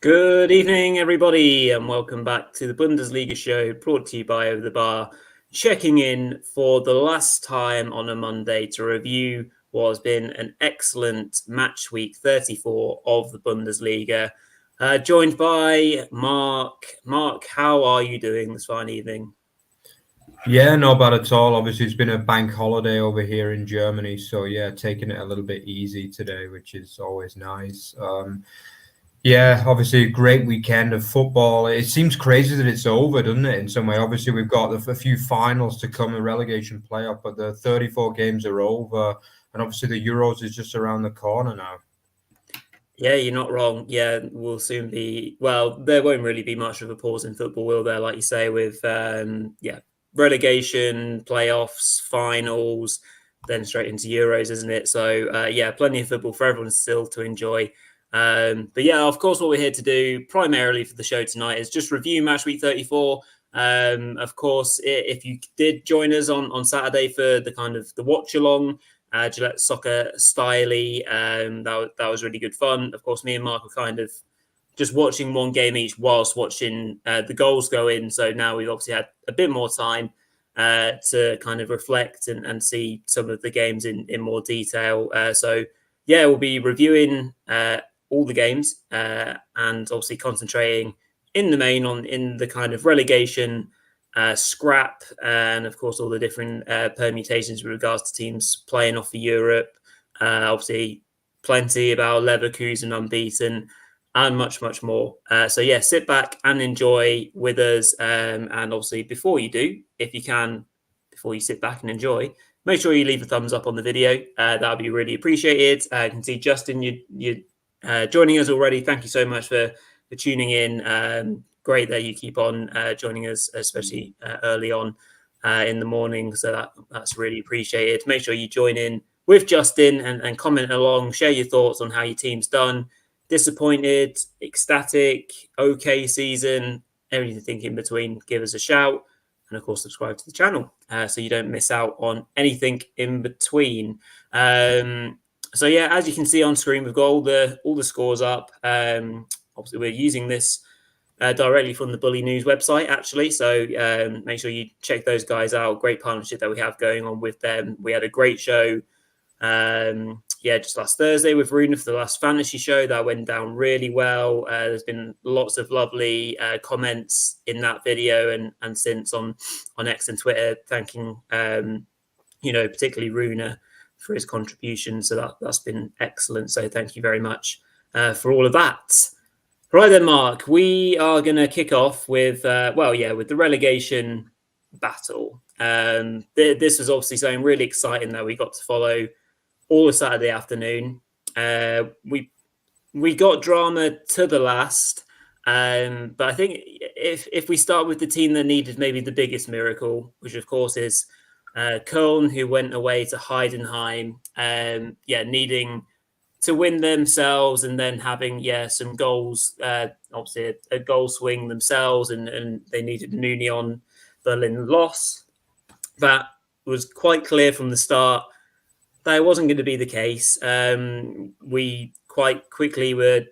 Good evening, everybody, and welcome back to the Bundesliga Show, brought to you by Over the Bar. Checking in for the last time on a Monday to review what has been an excellent match week 34 of the Bundesliga. Joined by Mark. Mark, how are you doing this fine evening? Yeah, not bad at all. Obviously, it's been a bank holiday over here in Germany, so yeah, taking it a little bit easy today, which is always nice. Yeah, obviously a great weekend of football. It seems crazy that it's over, doesn't it? In some way, obviously we've got a few finals to come, a relegation playoff, but the 34 games are over, and obviously the Euros is just around the corner now. Yeah, you're not wrong. Yeah, we'll soon be. Well, there won't really be much of a pause in football, will there? Like you say, with relegation, playoffs, finals, then straight into Euros, isn't it? So yeah, plenty of football for everyone still to enjoy. But yeah, of course, what we're here to do primarily for the show tonight is just review Match Week 34. Of course, if you did join us on Saturday for the kind of the watch along. Gillette Soccer Styley. That was really good fun. Of course, me and Mark were kind of just watching one game each whilst watching the goals go in. So now we've obviously had a bit more time to kind of reflect and see some of the games in more detail. So yeah, we'll be reviewing all the games and obviously concentrating in the main on in the kind of relegation scrap, and of course all the different permutations with regards to teams playing off for Europe. Obviously, plenty about Leverkusen unbeaten, and much, much more. So yeah, sit back and enjoy with us. And obviously, before you do, if you can, before you sit back and enjoy, make sure you leave a thumbs up on the video. That would be really appreciated. I can see Justin, you joining us already. Thank you so much for tuning in. Great that you keep on joining us, especially early on in the morning. So that's really appreciated. Make sure you join in with Justin and comment along, share your thoughts on how your team's done. Disappointed, ecstatic, okay season, everything in between. Give us a shout. And of course, subscribe to the channel so you don't miss out on anything in between. So yeah, as you can see on screen, we've got all the scores up. Obviously, we're using this directly from the Bully News website, actually. So make sure you check those guys out. Great partnership that we have going on with them. We had a great show, just last Thursday with Runa for the last fantasy show. That went down really well. There's been lots of lovely comments in that video and since on X and Twitter, thanking particularly Runa for his contribution. So that's been excellent. So thank you very much for all of that. Right then, Mark, we are going to kick off with, with the relegation battle. This was obviously something really exciting that we got to follow all of Saturday afternoon. We got drama to the last, but I think if we start with the team that needed maybe the biggest miracle, which of course is Köln, who went away to Heidenheim, needing to win themselves and then having some goals, obviously a goal swing themselves, and they needed an Union Berlin loss. That was quite clear from the start that it wasn't going to be the case. We quite quickly were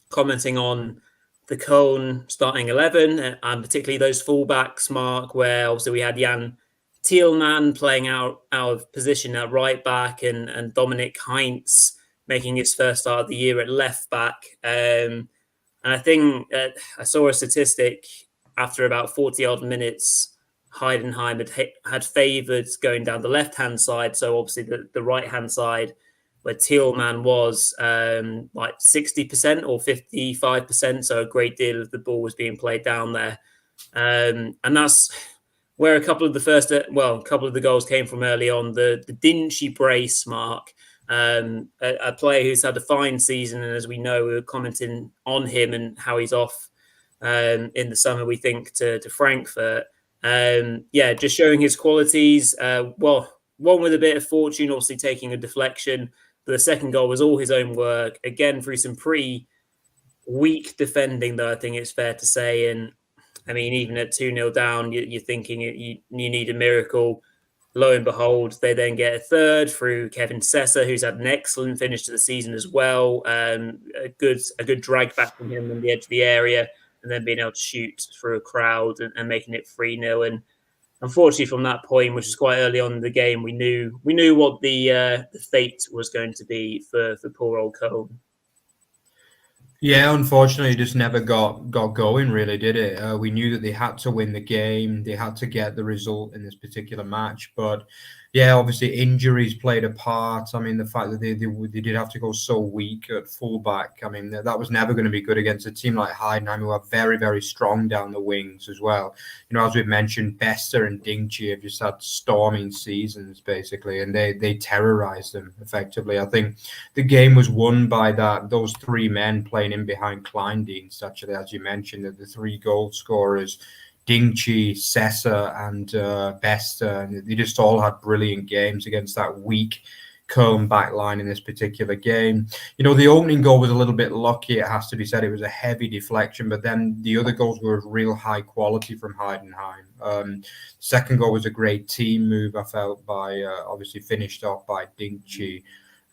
commenting on the Köln starting 11 and particularly those fullbacks, Mark, where obviously we had Jan Thielmann playing out of position at right back and Dominic Heinz making his first start of the year at left back. And I think I saw a statistic after about 40 odd minutes, Heidenheim had favoured going down the left-hand side. So obviously the right-hand side where Thielmann was like 60% or 55%. So a great deal of the ball was being played down there. And that's where a couple of the goals came from early on. The Dinchy brace, Mark, a player who's had a fine season, and as we know, we were commenting on him and how he's off in the summer, we think, to Frankfurt. Just showing his qualities. One with a bit of fortune, obviously taking a deflection, but the second goal was all his own work, again, through some pretty weak defending, though I think it's fair to say. And I mean, even at 2-0 down, you're thinking you need a miracle. lo and behold, they then get a third through Kevin Sessa, who's had an excellent finish to the season as well. A good drag back from him on the edge of the area, and then being able to shoot through a crowd and making it 3-0. And unfortunately, from that point, which was quite early on in the game, we knew what the fate was going to be for poor old Köln. Yeah, unfortunately, it just never got going, really, did it? We knew that they had to win the game. They had to get the result in this particular match. But, yeah, obviously injuries played a part. I mean, the fact that they did have to go so weak at fullback, I mean, that was never going to be good against a team like Heidenheim, who are very, very strong down the wings as well. You know, as we've mentioned, Bester and Dingchi have just had storming seasons, basically, and they terrorized them effectively. I think the game was won by those three men playing in behind Kleindienst, actually, as you mentioned, the three goal scorers, Dingchi, Sessa, and Bester. They just all had brilliant games against that weak Köln backline in this particular game. You know, the opening goal was a little bit lucky, it has to be said. It was a heavy deflection, but then the other goals were of real high quality from Heidenheim. Second goal was a great team move, I felt, by obviously finished off by Dingchi.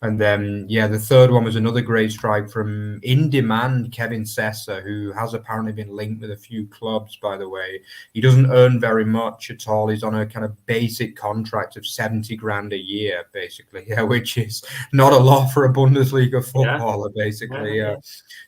And then, yeah, the third one was another great strike from in-demand Kevin Sessa, who has apparently been linked with a few clubs, by the way. He doesn't earn very much at all. He's on a kind of basic contract of 70 grand a year, basically, yeah, which is not a lot for a Bundesliga footballer, basically. Yeah.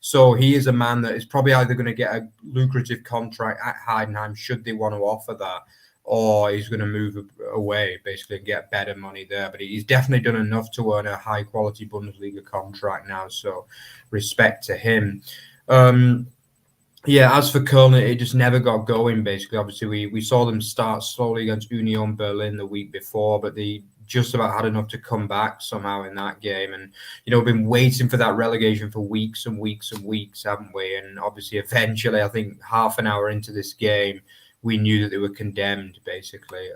So he is a man that is probably either going to get a lucrative contract at Heidenheim, should they want to offer that, or he's going to move away, basically, and get better money there. But he's definitely done enough to earn a high-quality Bundesliga contract now, so respect to him. Yeah, as for Köln, it just never got going, basically. Obviously, we saw them start slowly against Union Berlin the week before, but they just about had enough to come back somehow in that game. And, you know, we've been waiting for that relegation for weeks and weeks and weeks, haven't we? And obviously, eventually, I think half an hour into this game, we knew that they were condemned, basically.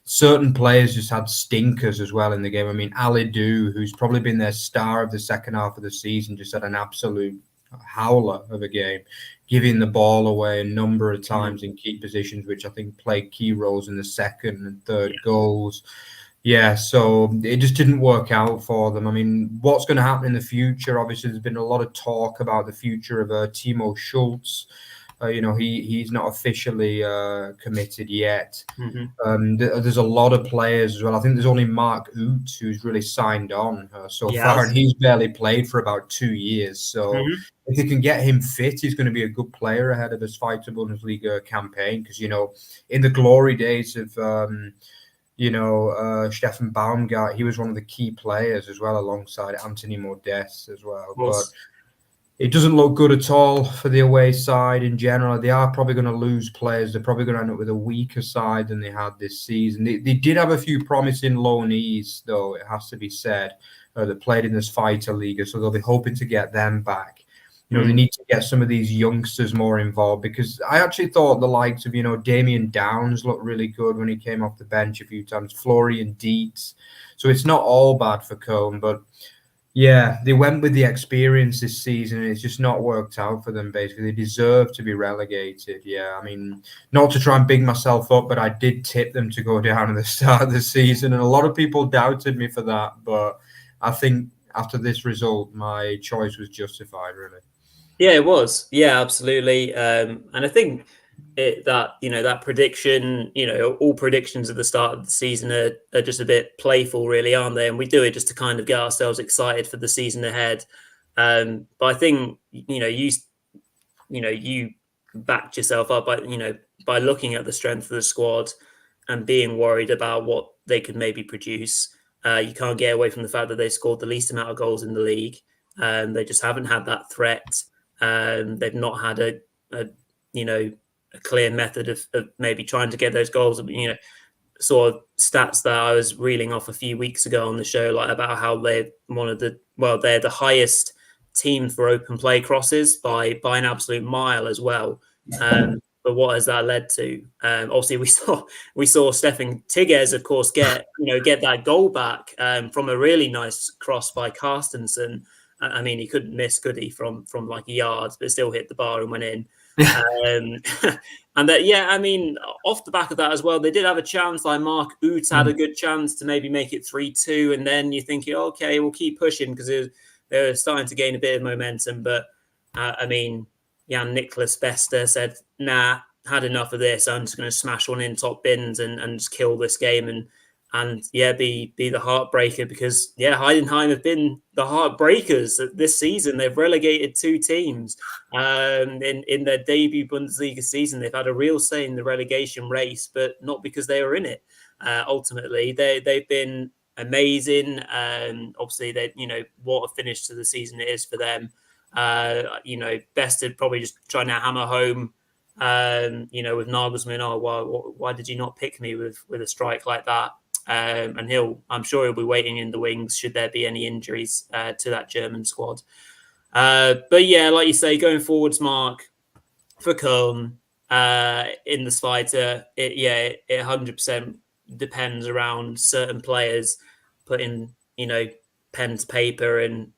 Certain players just had stinkers as well in the game. I mean, Ali Du, who's probably been their star of the second half of the season, just had an absolute howler of a game, giving the ball away a number of times in key positions, which I think played key roles in the second and third goals. Yeah, so it just didn't work out for them. I mean, what's going to happen in the future? Obviously, there's been a lot of talk about the future of Timo Schulz. You know, he's not officially committed yet. There's a lot of players as well. I think there's only Mark Uth who's really signed on so far, and he's barely played for about 2 years. So if they can get him fit, he's going to be a good player ahead of his Zweite Bundesliga campaign. Because, you know, in the glory days of Steffen Baumgart, he was one of the key players as well, alongside Anthony Modeste as well. But it doesn't look good at all for the away side in general. They are probably going to lose players. They're probably going to end up with a weaker side than they had this season. They did have a few promising loanees, though, it has to be said, that played in this Zweite Liga, so they'll be hoping to get them back. You know, they need to get some of these youngsters more involved, because I actually thought the likes of, you know, Damien Downs looked really good when he came off the bench a few times, Florian Dietz. So it's not all bad for Köln, but yeah, they went with the experience this season, and it's just not worked out for them, basically. They deserve to be relegated, yeah. I mean, not to try and big myself up, but I did tip them to go down at the start of the season, and a lot of people doubted me for that, but I think after this result, my choice was justified, really. Yeah, it was. Yeah, absolutely. And I think that prediction, all predictions at the start of the season are just a bit playful, really, aren't they? And we do it just to kind of get ourselves excited for the season ahead. But I think, you backed yourself up by looking at the strength of the squad and being worried about what they could maybe produce. You can't get away from the fact that they scored the least amount of goals in the league. They just haven't had that threat. They've not had a clear method of maybe trying to get those goals. Sort of stats that I was reeling off a few weeks ago on the show, like about how they're the highest team for open play crosses by an absolute mile as well. But what has that led to? Obviously, we saw Stefan Tigges, of course, get that goal back from a really nice cross by Carstensen. I mean, he couldn't miss, could he, from like a yard, but still hit the bar and went in. Um, and that, yeah, I mean, off the back of that as well, they did have a chance. Like Mark Oot had a good chance to maybe make it 3-2, and then you're thinking, okay, we'll keep pushing because they're starting to gain a bit of momentum. But I mean, Jan Niklas Bester said, "Nah, had enough of this. I'm just going to smash one in top bins and just kill this game and yeah, be the heartbreaker because yeah, Heidenheim have been the heartbreakers this season. They've relegated 2 teams in their debut Bundesliga season. They've had a real say in the relegation race, but not because they were in it. Ultimately, they've been amazing. Obviously, what a finish to the season it is for them. Best had probably just trying to hammer home. With Nagelsmann, why did you not pick me with a strike like that? And I'm sure he'll be waiting in the wings should there be any injuries to that German squad. But yeah, like you say, going forwards, Mark, for Köln in the Zweite, it 100% depends around certain players putting, pen to paper and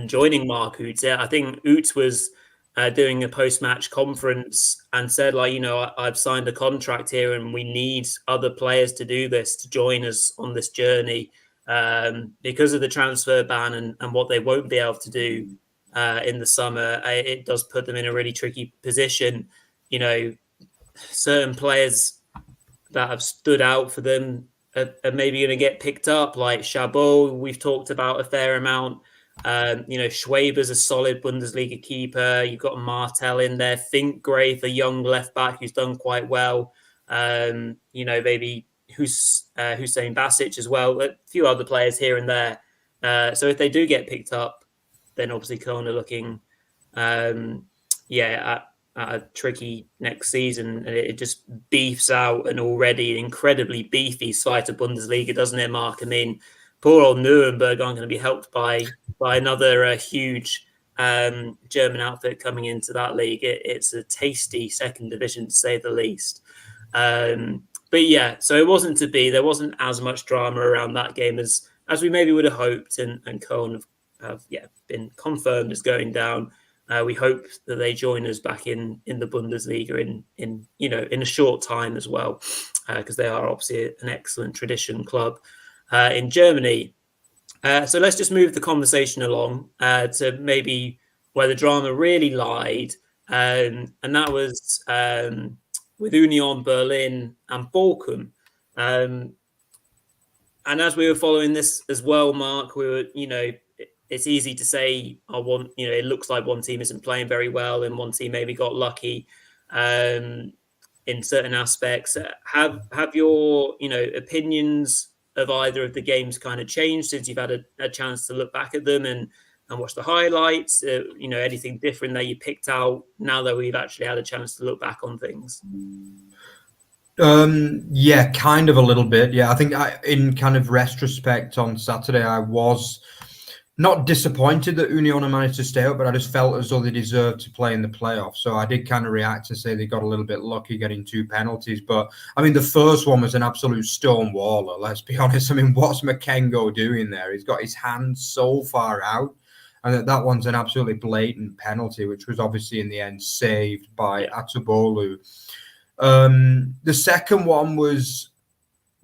joining Mark Oot. I think Oot was doing a post-match conference and said, I've signed a contract here and we need other players to do this, to join us on this journey because of the transfer ban and what they won't be able to do in the summer. It does put them in a really tricky position. Certain players that have stood out for them are maybe going to get picked up, like Chabot, we've talked about a fair amount. Schwaber's a solid Bundesliga keeper. You've got Martel in there. Finkgrave, a young left back who's done quite well. Maybe Hussein Basic as well. A few other players here and there. So if they do get picked up, then obviously Köln are looking, at a tricky next season. And it just beefs out an already incredibly beefy Zweite Bundesliga, doesn't it, Mark? I mean, poor old Nuremberg aren't going to be helped by another huge German outfit coming into that league. It's a tasty second division, to say the least. But yeah, so it wasn't to be. There wasn't as much drama around that game as we maybe would have hoped. And Köln have been confirmed as going down. We hope that they join us back in the Bundesliga in a short time as well, because they are obviously an excellent tradition club in Germany. So let's just move the conversation along to maybe where the drama really lied, and that was with Union Berlin and Bochum. And as we were following this as well, Mark, we were, it's easy to say, it looks like one team isn't playing very well and one team maybe got lucky in certain aspects. Have your, opinions of either of the games kind of changed since you've had a chance to look back at them and watch the highlights? Anything different that you picked out now that we've actually had a chance to look back on things? Yeah, kind of a little bit. Yeah, I think in kind of retrospect on Saturday, I was not disappointed that Union managed to stay up, but I just felt as though they deserved to play in the playoffs. So I did kind of react to say they got a little bit lucky getting 2 penalties. But I mean, the first one was an absolute stonewaller, let's be honest. I mean, what's Makengo doing there? He's got his hands so far out. And that one's an absolutely blatant penalty, which was obviously in the end saved by Atubolu. The second one was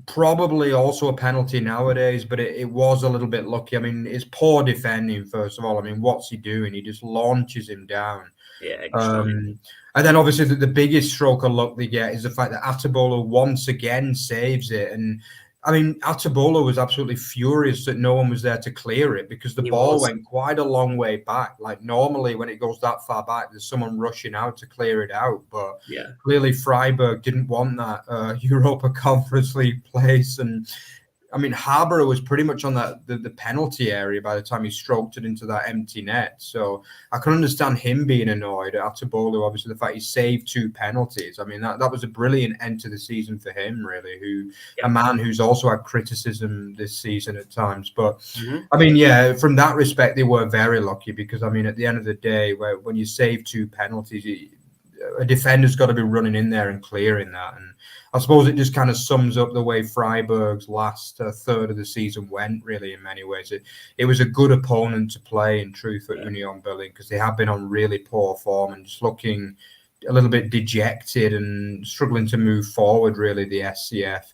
probably also a penalty nowadays, but it was a little bit lucky. I mean, it's poor defending, first of all. I mean, what's he doing? He just launches him down. Yeah. And then obviously the biggest stroke of luck they get is the fact that Atubolu once again saves it. And I mean, Atubolu was absolutely furious that no one was there to clear it because the ball went quite a long way back. Like normally when it goes that far back, there's someone rushing out to clear it out. But clearly Freiburg didn't want that Europa Conference League place. And I mean, Haberer was pretty much on the penalty area by the time he stroked it into that empty net. So I can understand him being annoyed at Atubolu. Obviously, the fact he saved 2 penalties. I mean, that was a brilliant end to the season for him, really, a man who's also had criticism this season at times. But, I mean, yeah, from that respect, they were very lucky because, I mean, at the end of the day, when you save 2 penalties, a defender's got to be running in there and clearing that. And I suppose it just kind of sums up the way Freiburg's last third of the season went, really, in many ways. It was a good opponent to play, in truth, at Union Berlin because they have been on really poor form and just looking a little bit dejected and struggling to move forward, really, the SCF.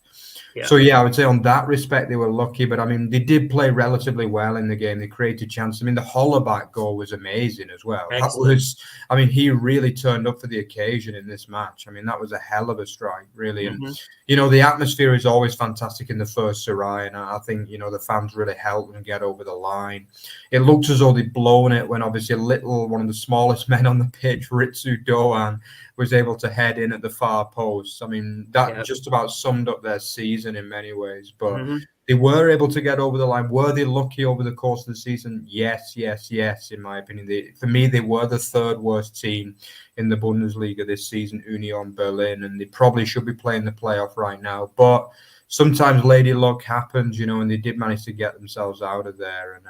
Yeah. So, yeah, I would say on that respect, they were lucky. But, I mean, they did play relatively well in the game. They created chances. I mean, the Hollerback goal was amazing as well. Excellent. That was, I mean, he really turned up for the occasion in this match. I mean, that was a hell of a strike, really. And, you know, the atmosphere is always fantastic in the first Sarai. And I think, you know, the fans really helped them get over the line. It looked as though they'd blown it when obviously one of the smallest men on the pitch, Ritsu Doan, was able to head in at the far post. I mean, that just about summed up their season in many ways. But they were able to get over the line. Were they lucky over the course of the season? Yes, in my opinion. For me, they were the third worst team in the Bundesliga this season, Union Berlin, and they probably should be playing the playoff right now. But sometimes lady luck happens, you know, and they did manage to get themselves out of there. And,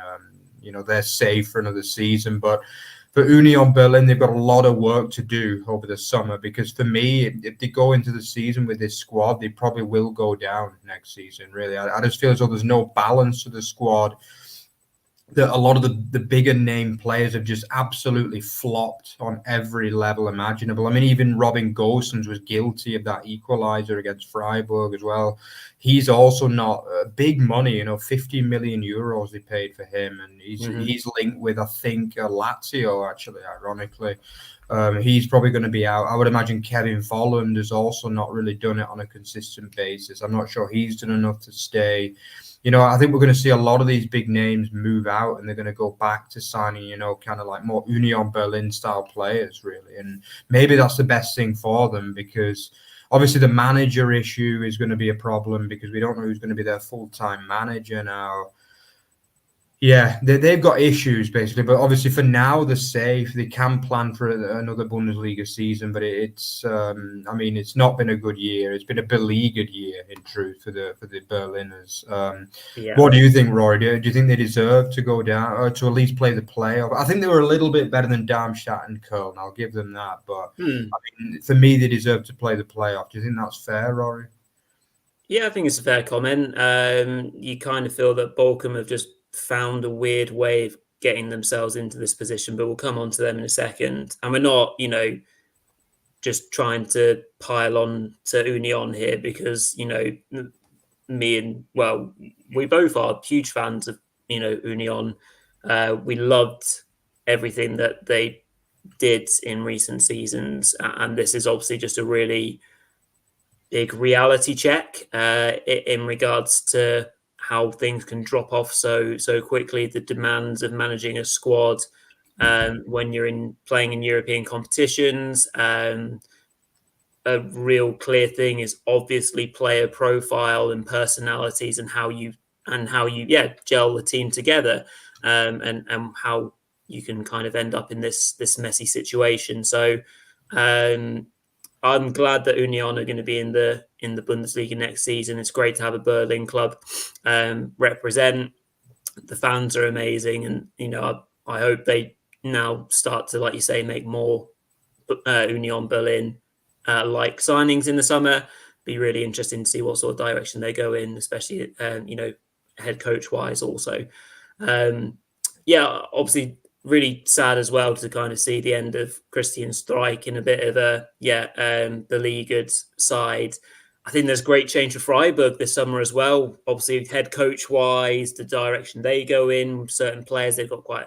you know, they're safe for another season. But for Union Berlin, they've got a lot of work to do over the summer, because for me, if they go into the season with this squad, they probably will go down next season, really. I just feel as though there's no balance to the squad. That a lot of the bigger name players have just absolutely flopped on every level imaginable. I mean, even Robin Gosens was guilty of that equaliser against Freiburg as well. He's also not big money, you know, 50 million euros they paid for him. And he's linked with, I think, Lazio, actually, ironically. He's probably going to be out. I would imagine Kevin Volland has also not really done it on a consistent basis. I'm not sure he's done enough to stay. You know, I think we're going to see a lot of these big names move out, and they're going to go back to signing, you know, kind of like more Union Berlin style players, really. And maybe that's the best thing for them, because obviously the manager issue is going to be a problem, because we don't know who's going to be their full-time manager now. Yeah, they've got issues, basically. But obviously for now, they're safe. They can plan for another Bundesliga season. But it's, I mean, it's not been a good year. It's been a beleaguered year, in truth, for the Berliners. What do you think, Rory? Do you think they deserve to go down, or to at least play the playoff? I think they were a little bit better than Darmstadt and Köln. I'll give them that. But I mean, for me, they deserve to play the playoff. Do you think that's fair, Rory? Yeah, I think it's a fair comment. You kind of feel that Bochum have just found a weird way of getting themselves into this position, but we'll come on to them in a second. And we're not, you know, just trying to pile on to Union here, because, you know, we both are huge fans of, you know, Union. We loved everything that they did in recent seasons, and this is obviously just a really big reality check in regards to how things can drop off so quickly. The demands of managing a squad when you're playing in European competitions. A real clear thing is obviously player profile and personalities, and how you gel the team together, and how you can kind of end up in this messy situation. So I'm glad that Union are going to be in the Bundesliga next season. It's great to have a Berlin club represent. The fans are amazing, and you know, I hope they now start to, like you say, make more Union Berlin like signings in the summer. Be really interesting to see what sort of direction they go in, especially you know, head coach wise. Also, obviously, really sad as well to kind of see the end of Christian Streich in a bit of a beleaguered side. I think there's great change for Freiburg this summer as well. Obviously, head coach wise, the direction they go in, certain players, they've got quite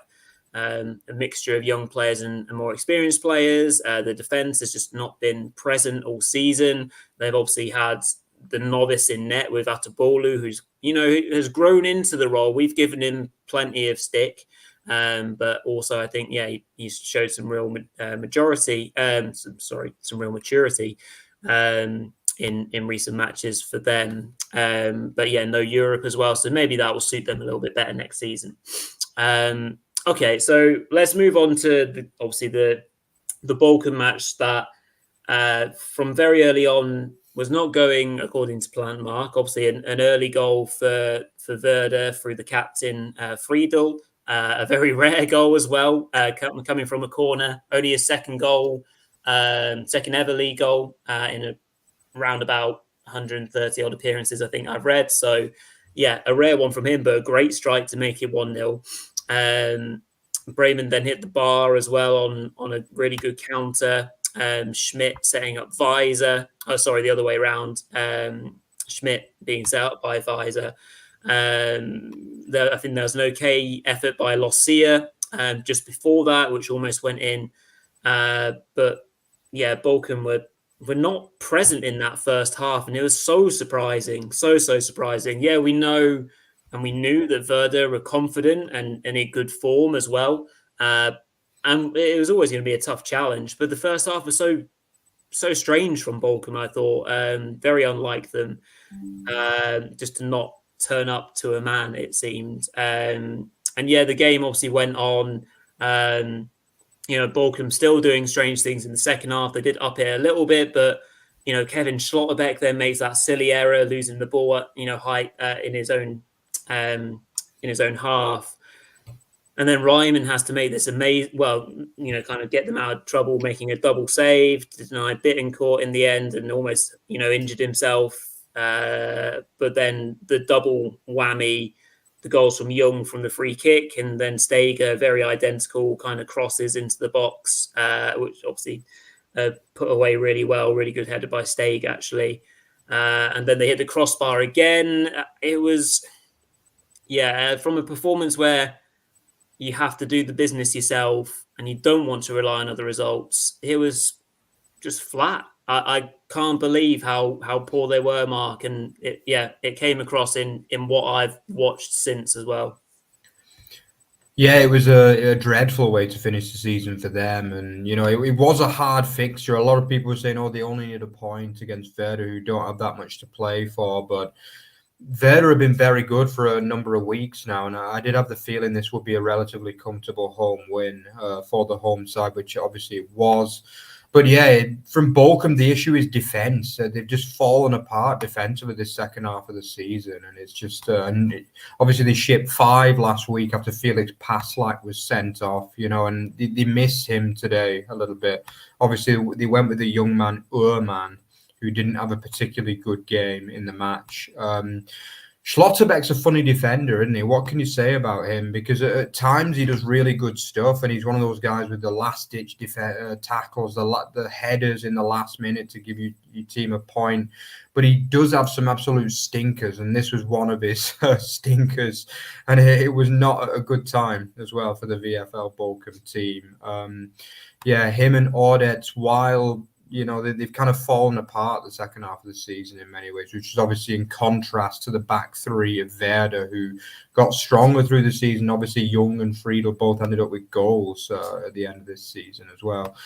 a mixture of young players and more experienced players. The defense has just not been present all season. They've obviously had the novice in net with Atabolu, who's, you know, has grown into the role. We've given him plenty of stick. But also, I think, he showed some real maturity in recent matches for them. But no Europe as well, so maybe that will suit them a little bit better next season. Okay, so let's move on to the Bochum match that from very early on was not going according to plan. Mark, obviously an early goal for Werder through the captain Friedel. A very rare goal as well, coming from a corner. Only his second goal, second ever league goal in around about 130 odd appearances, I think I've read. So, a rare one from him, but a great strike to make it 1-0. Bremen then hit the bar as well on a really good counter. Schmidt setting up Weiser. Oh, sorry, the other way around. Schmidt being set up by Weiser. I think there was an okay effort by Lucia just before that, which almost went in. But yeah, Bochum were not present in that first half, and it was so surprising, so surprising. Yeah, we know and we knew that Werder were confident and in good form as well. And it was always going to be a tough challenge. But the first half was so strange from Bochum, I thought. Very unlike them. Just to not turn up to a man, it seemed. And yeah, the game obviously went on. Bochum still doing strange things in the second half. They did up it a little bit, but Kevin Schlotterbeck then makes that silly error, losing the ball at height in his own half. And then Ryman has to make this amazing, kind of get them out of trouble, making a double save, denied Bittencourt in the end, and almost, injured himself. But then the double whammy, the goals from Young from the free kick, and then Steger, very identical kind of crosses into the box, which obviously put away really well, really good header by Steger, actually. And then they hit the crossbar again. It was, from a performance where you have to do the business yourself and you don't want to rely on other results. It was just flat. I can't believe how poor they were, Mark. And it came across in what I've watched since as well. Yeah, it was a dreadful way to finish the season for them. And, it was a hard fixture. A lot of people were saying, they only need a point against Werder, who don't have that much to play for. But Werder have been very good for a number of weeks now, and I did have the feeling this would be a relatively comfortable home win for the home side, which obviously it was. But yeah, from Bochum, the issue is defence. They've just fallen apart defensively this second half of the season, and it's just obviously they shipped 5 last week after Felix Passlack was sent off, and they missed him today a little bit. Obviously, they went with the young man Uhrmann, who didn't have a particularly good game in the match. Schlotterbeck's a funny defender, isn't he? What can you say about him? Because at times he does really good stuff, and he's one of those guys with the last-ditch tackles, the headers in the last minute to give your team a point. But he does have some absolute stinkers, and this was one of his stinkers. And it was not a good time as well for the VfL Bochum team. Him and Audets, while they've kind of fallen apart the second half of the season in many ways, which is obviously in contrast to the back three of Werder, who got stronger through the season. Obviously, Young and Friedel both ended up with goals at the end of this season as well.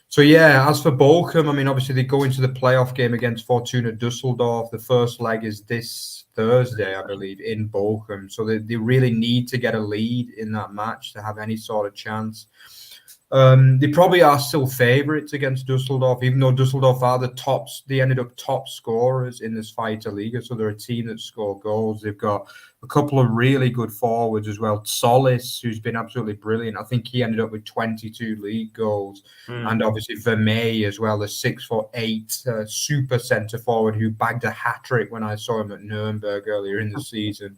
So, as for Bochum, obviously they go into the playoff game against Fortuna Düsseldorf. The first leg is this Thursday, I believe, in Bochum. So they really need to get a lead in that match to have any sort of chance. They probably are still favourites against Dusseldorf, even though Dusseldorf are they ended up top scorers in this Zweite Liga, so they're a team that score goals. They've got a couple of really good forwards as well. Solis, who's been absolutely brilliant. I think he ended up with 22 league goals. And obviously Vermeer as well, the 6'8" super centre forward who bagged a hat-trick when I saw him at Nuremberg earlier in the season.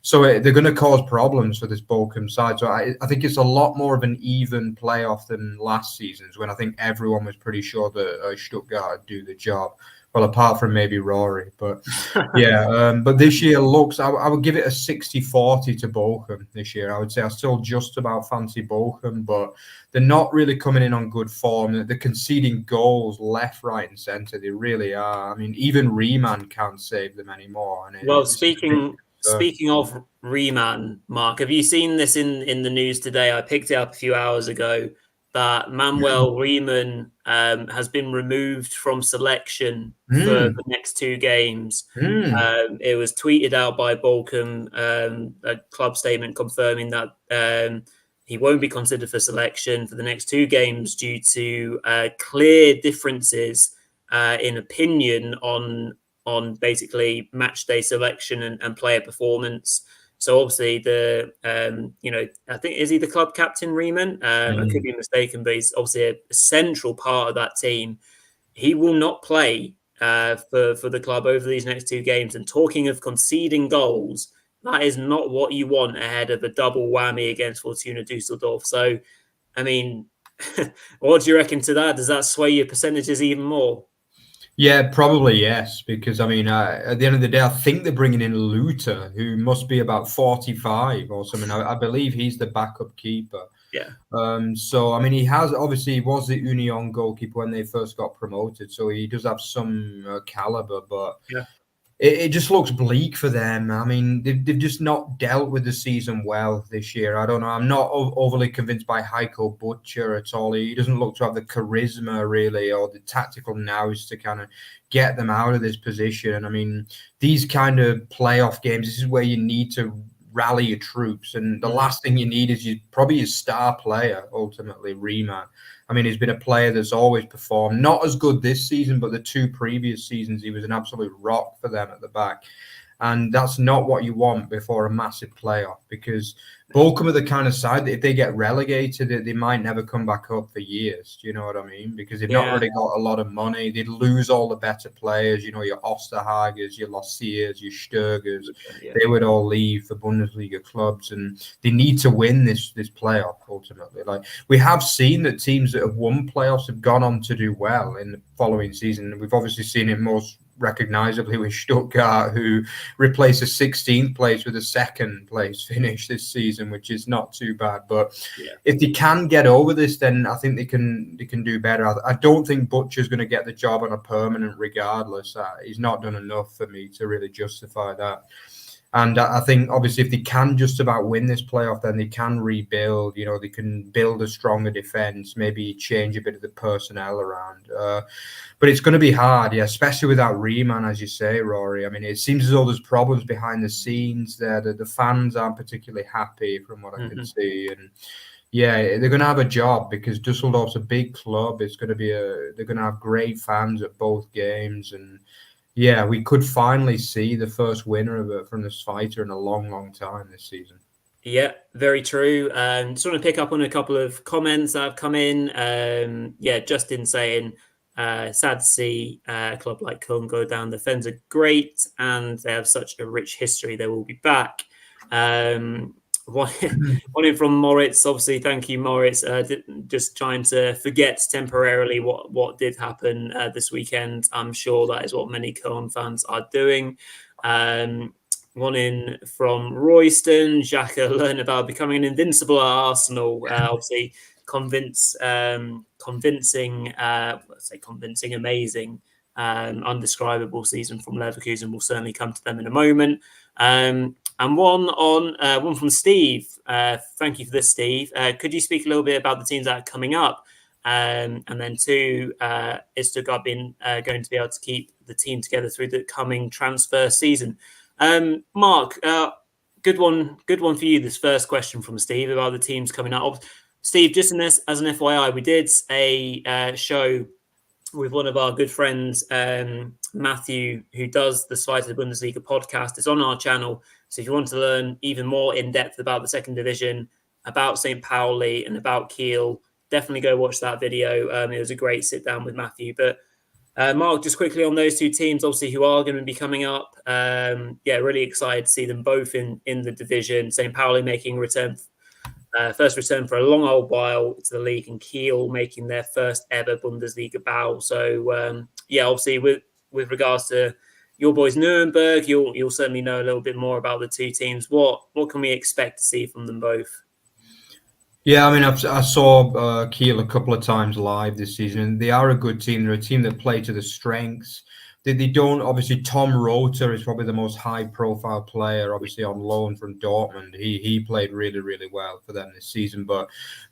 So they're going to cause problems for this Bochum side. So I think it's a lot more of an even playoff than last season's, when I think everyone was pretty sure that Stuttgart would do the job. Well, apart from maybe Rory. But but this year looks, I would give it a 60-40 to Bochum this year. I would say I still just about fancy Bochum, but they're not really coming in on good form. They're conceding goals left, right, and centre. They really are. Even Riemann can't save them anymore. Speaking of Riemann, Mark, have you seen this in the news today? I picked it up a few hours ago that Manuel Riemann has been removed from selection for the next 2 games. It was tweeted out by Bochum, a club statement confirming that he won't be considered for selection for the next 2 games due to clear differences in opinion on basically match day selection and player performance. So obviously I think, is he the club captain, Riemann? I could be mistaken, but he's obviously a central part of that team. He will not play for the club over these next 2 games. And talking of conceding goals, that is not what you want ahead of a double whammy against Fortuna Düsseldorf. So, What do you reckon to that? Does that sway your percentages even more? Yeah, probably yes. Because I mean, at the end of the day, I think they're bringing in Luther, who must be about 45 or something. I believe he's the backup keeper. Yeah. So I mean, he was the Union goalkeeper when they first got promoted, so he does have some caliber, but Yeah. it just looks bleak for them. I mean, they've just not dealt with the season well this year. I don't know. I'm not overly convinced by Heiko Butcher at all. He doesn't look to have the charisma really, or the tactical nous to kind of get them out of this position. I mean, these kind of playoff games, this is where you need to rally your troops, and the last thing you need is probably your star player, ultimately, Riemann. I mean, he's been a player that's always performed, not as good this season, but the 2 previous seasons, he was an absolute rock for them at the back. And that's not what you want before a massive playoff, because Bochum are the kind of side that if they get relegated, they might never come back up for years. Do you know what I mean? Because they've not really got a lot of money. They'd lose all the better players, your Osterhagers, your Lossiers, your Sturgers. Yeah. They would all leave for Bundesliga clubs, and they need to win this playoff ultimately. Like, we have seen that teams that have won playoffs have gone on to do well in the following season. We've obviously seen it most recognisably with Stuttgart, who replaced a 16th place with a 2nd place finish this season, which is not too bad. But if they can get over this, then I think they can do better. I don't think Butcher's going to get the job on a permanent regardless. He's not done enough for me to really justify that. And I think, obviously, if they can just about win this playoff, then they can rebuild. They can build a stronger defence, maybe change a bit of the personnel around. But it's going to be hard, especially without Riemann, as you say, Rory. I mean, it seems as though there's problems behind the scenes there. The fans aren't particularly happy from what I can see. And they're going to have a job, because Dusseldorf's a big club. It's going to be they're going to have great fans at both games, and we could finally see the first winner of it from this fighter in a long, long time this season. Yeah, very true. Just want to pick up on a couple of comments that have come in. Justin saying, sad to see a club like Köln go down. The fans are great, and they have such a rich history. They will be back. One in from Moritz. Obviously, thank you, Moritz. Just trying to forget temporarily what did happen this weekend. I'm sure that is what many Köln fans are doing. One in from Royston. Xhaka learn about becoming an invincible at Arsenal. Obviously, convincing, amazing, undescribable season from Leverkusen. Will certainly come to them in a moment. And one from Steve. Thank you for this, Steve. Could you speak a little bit about the teams that are coming up? And then 2, is Stuttgart going to be able to keep the team together through the coming transfer season? Mark, good one for you. This first question from Steve about the teams coming up. Steve, just in this as an FYI, we did a show with one of our good friends, Matthew, who does the Zweite Bundesliga podcast. It's on our channel. So if you want to learn even more in depth about the 2nd division, about St. Pauli and about Kiel, definitely go watch that video. It was a great sit down with Matthew. But Mark, just quickly on those 2 teams, obviously, who are going to be coming up. Really excited to see them both in the division. St. Pauli making first return for a long old while to the league, and Kiel making their first ever Bundesliga bow. So obviously with regards to your boys Nuremberg, you'll certainly know a little bit more about the 2 teams. What can we expect to see from them both? Yeah, I mean, I saw Kiel a couple of times live this season, and they are a good team. They're a team that play to the strengths. They don't, obviously, Tom Rother is probably the most high-profile player, obviously, on loan from Dortmund. He played really, really well for them this season, but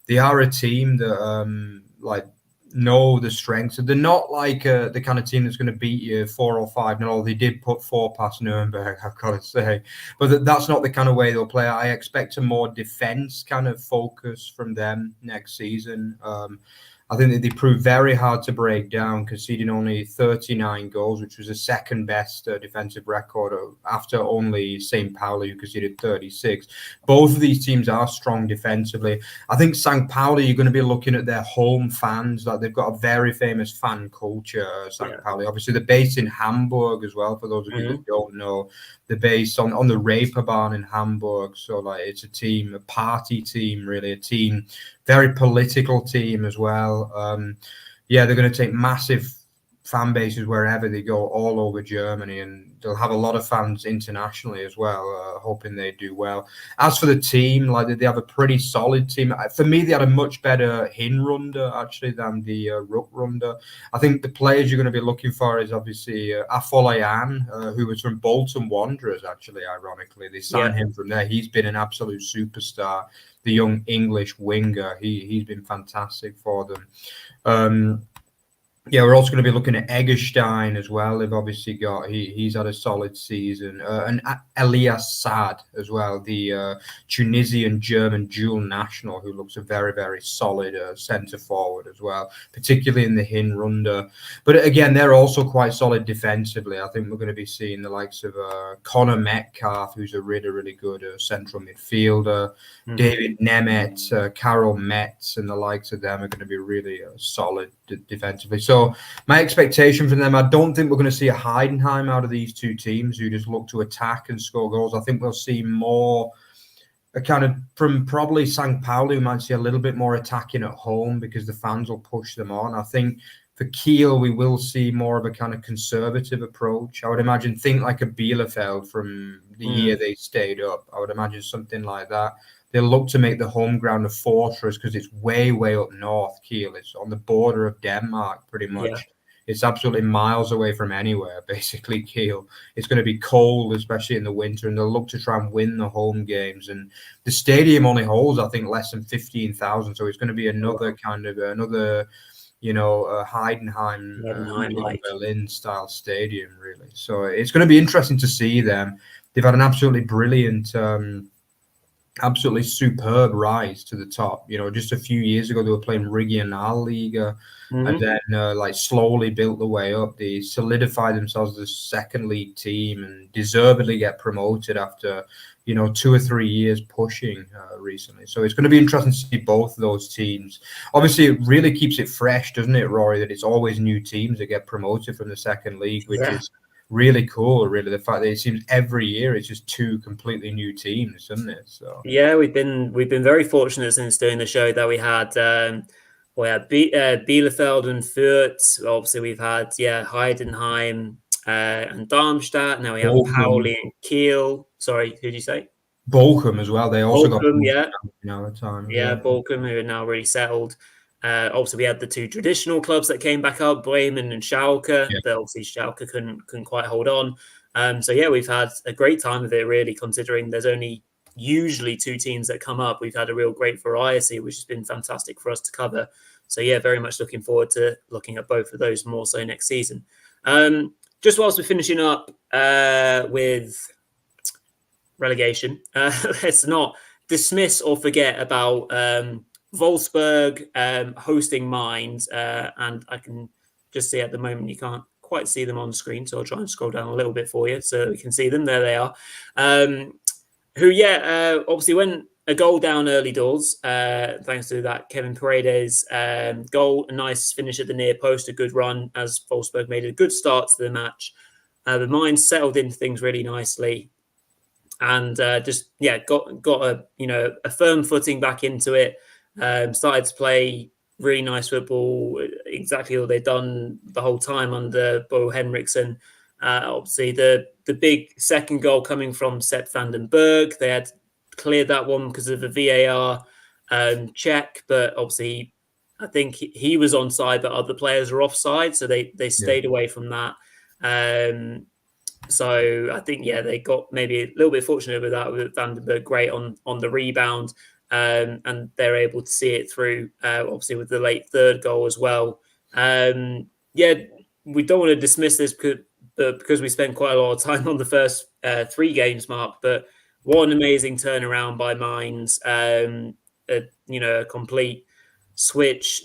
they are a team that, know the strengths. They're not like the kind of team that's going to beat you 4-5. No, they did put 4 past Nuremberg, I've got to say. But that's not the kind of way they'll play. I expect a more defense kind of focus from them next season. I think that they proved very hard to break down, conceding only 39 goals, which was the 2nd best defensive record after only St. Pauli, who conceded 36. Both of these teams are strong defensively. I think St. Pauli, you're going to be looking at their home fans. Like, they've got a very famous fan culture, St. Pauli. Obviously, they're based in Hamburg as well, for those of you that don't know. They're based on the Reeperbahn in Hamburg. So, it's a party team, really, a team very political team as well. They're going to take massive fan bases wherever they go, all over Germany, and they'll have a lot of fans internationally as well, hoping they do well. As for the team, like they have a pretty solid team. For me, they had a much better Hinrunde actually than the Rückrunde. I think the players you're going to be looking for is obviously Afolayan, who was from Bolton Wanderers, actually, ironically. They signed him from there. He's been an absolute superstar, the young English winger. He's been fantastic for them. We're also going to be looking at Eggestein as well. They've obviously got he's had a solid season, and Elias Saad as well, the Tunisian German dual national, who looks a very, very solid centre forward as well, particularly in the Hinrunde. But again, they're also quite solid defensively. I think we're going to be seeing the likes of Connor Metcalf, who's a really, really good central midfielder. David Nemeth, Karol Metz, and the likes of them are going to be really solid defensively. So my expectation from them, I don't think we're going to see a Heidenheim out of these two teams who just look to attack and score goals. I think we'll see more a kind of from probably St. Pauli, who might see a little bit more attacking at home because the fans will push them on. I think for Kiel, we will see more of a kind of conservative approach. I would imagine, think like a Bielefeld from the year they stayed up. I would imagine something like that. They'll look to make the home ground a fortress because it's way, way up north, Kiel. It's on the border of Denmark, pretty much. Yeah. It's absolutely miles away from anywhere, basically, Kiel. It's going to be cold, especially in the winter, and they'll look to try and win the home games. And the stadium only holds, I think, less than 15,000. So it's going to be another Heidenheim, Berlin-style stadium, really. So it's going to be interesting to see them. They've had an absolutely brilliant... absolutely superb rise to the top. Just a few years ago, they were playing Regionalliga and then slowly built the way up. They solidified themselves as a second league team and deservedly get promoted after, 2 or 3 years pushing recently. So it's going to be interesting to see both of those teams. Obviously, it really keeps it fresh, doesn't it, Rory, that it's always new teams that get promoted from the second league, which is really cool, really. The fact that it seems every year it's just two completely new teams, isn't it? So we've been very fortunate since doing the show that we had Bielefeld and Fürth. Obviously, we've had Heidenheim and Darmstadt. Now we have Bochum. Pauli and Kiel. Sorry, who did you say? Bochum as well. They also Bochum, got time. Bochum, who are now really settled. Obviously, we had the two traditional clubs that came back up, Bremen and Schalke. But obviously, Schalke couldn't quite hold on. We've had a great time of it, really, considering there's only usually two teams that come up. We've had a real great variety, which has been fantastic for us to cover. So, very much looking forward to looking at both of those more so next season. Just whilst we're finishing up with relegation, let's not dismiss or forget about Wolfsburg hosting Mainz, and I can just see at the moment you can't quite see them on screen, so I'll try and scroll down a little bit for you so we can see them. There they are. Obviously went a goal down early doors, thanks to that Kevin Paredes goal. A nice finish at the near post, a good run as Wolfsburg made a good start to the match. The Mainz settled into things really nicely. And got a firm footing back into it. Started to play really nice football, exactly what they've done the whole time under Bo Henriksen. Obviously, the big second goal coming from Sepp van den Berg. They had cleared that one because of a VAR check, but obviously, I think he was onside, but other players were offside, so they stayed away from that. So I think, they got maybe a little bit fortunate with that, with Van den Berg great on the rebound, and they're able to see it through, obviously, with the late third goal as well. We don't want to dismiss this because we spent quite a lot of time on the first 3 games, Mark, but what an amazing turnaround by Mainz. A complete switch.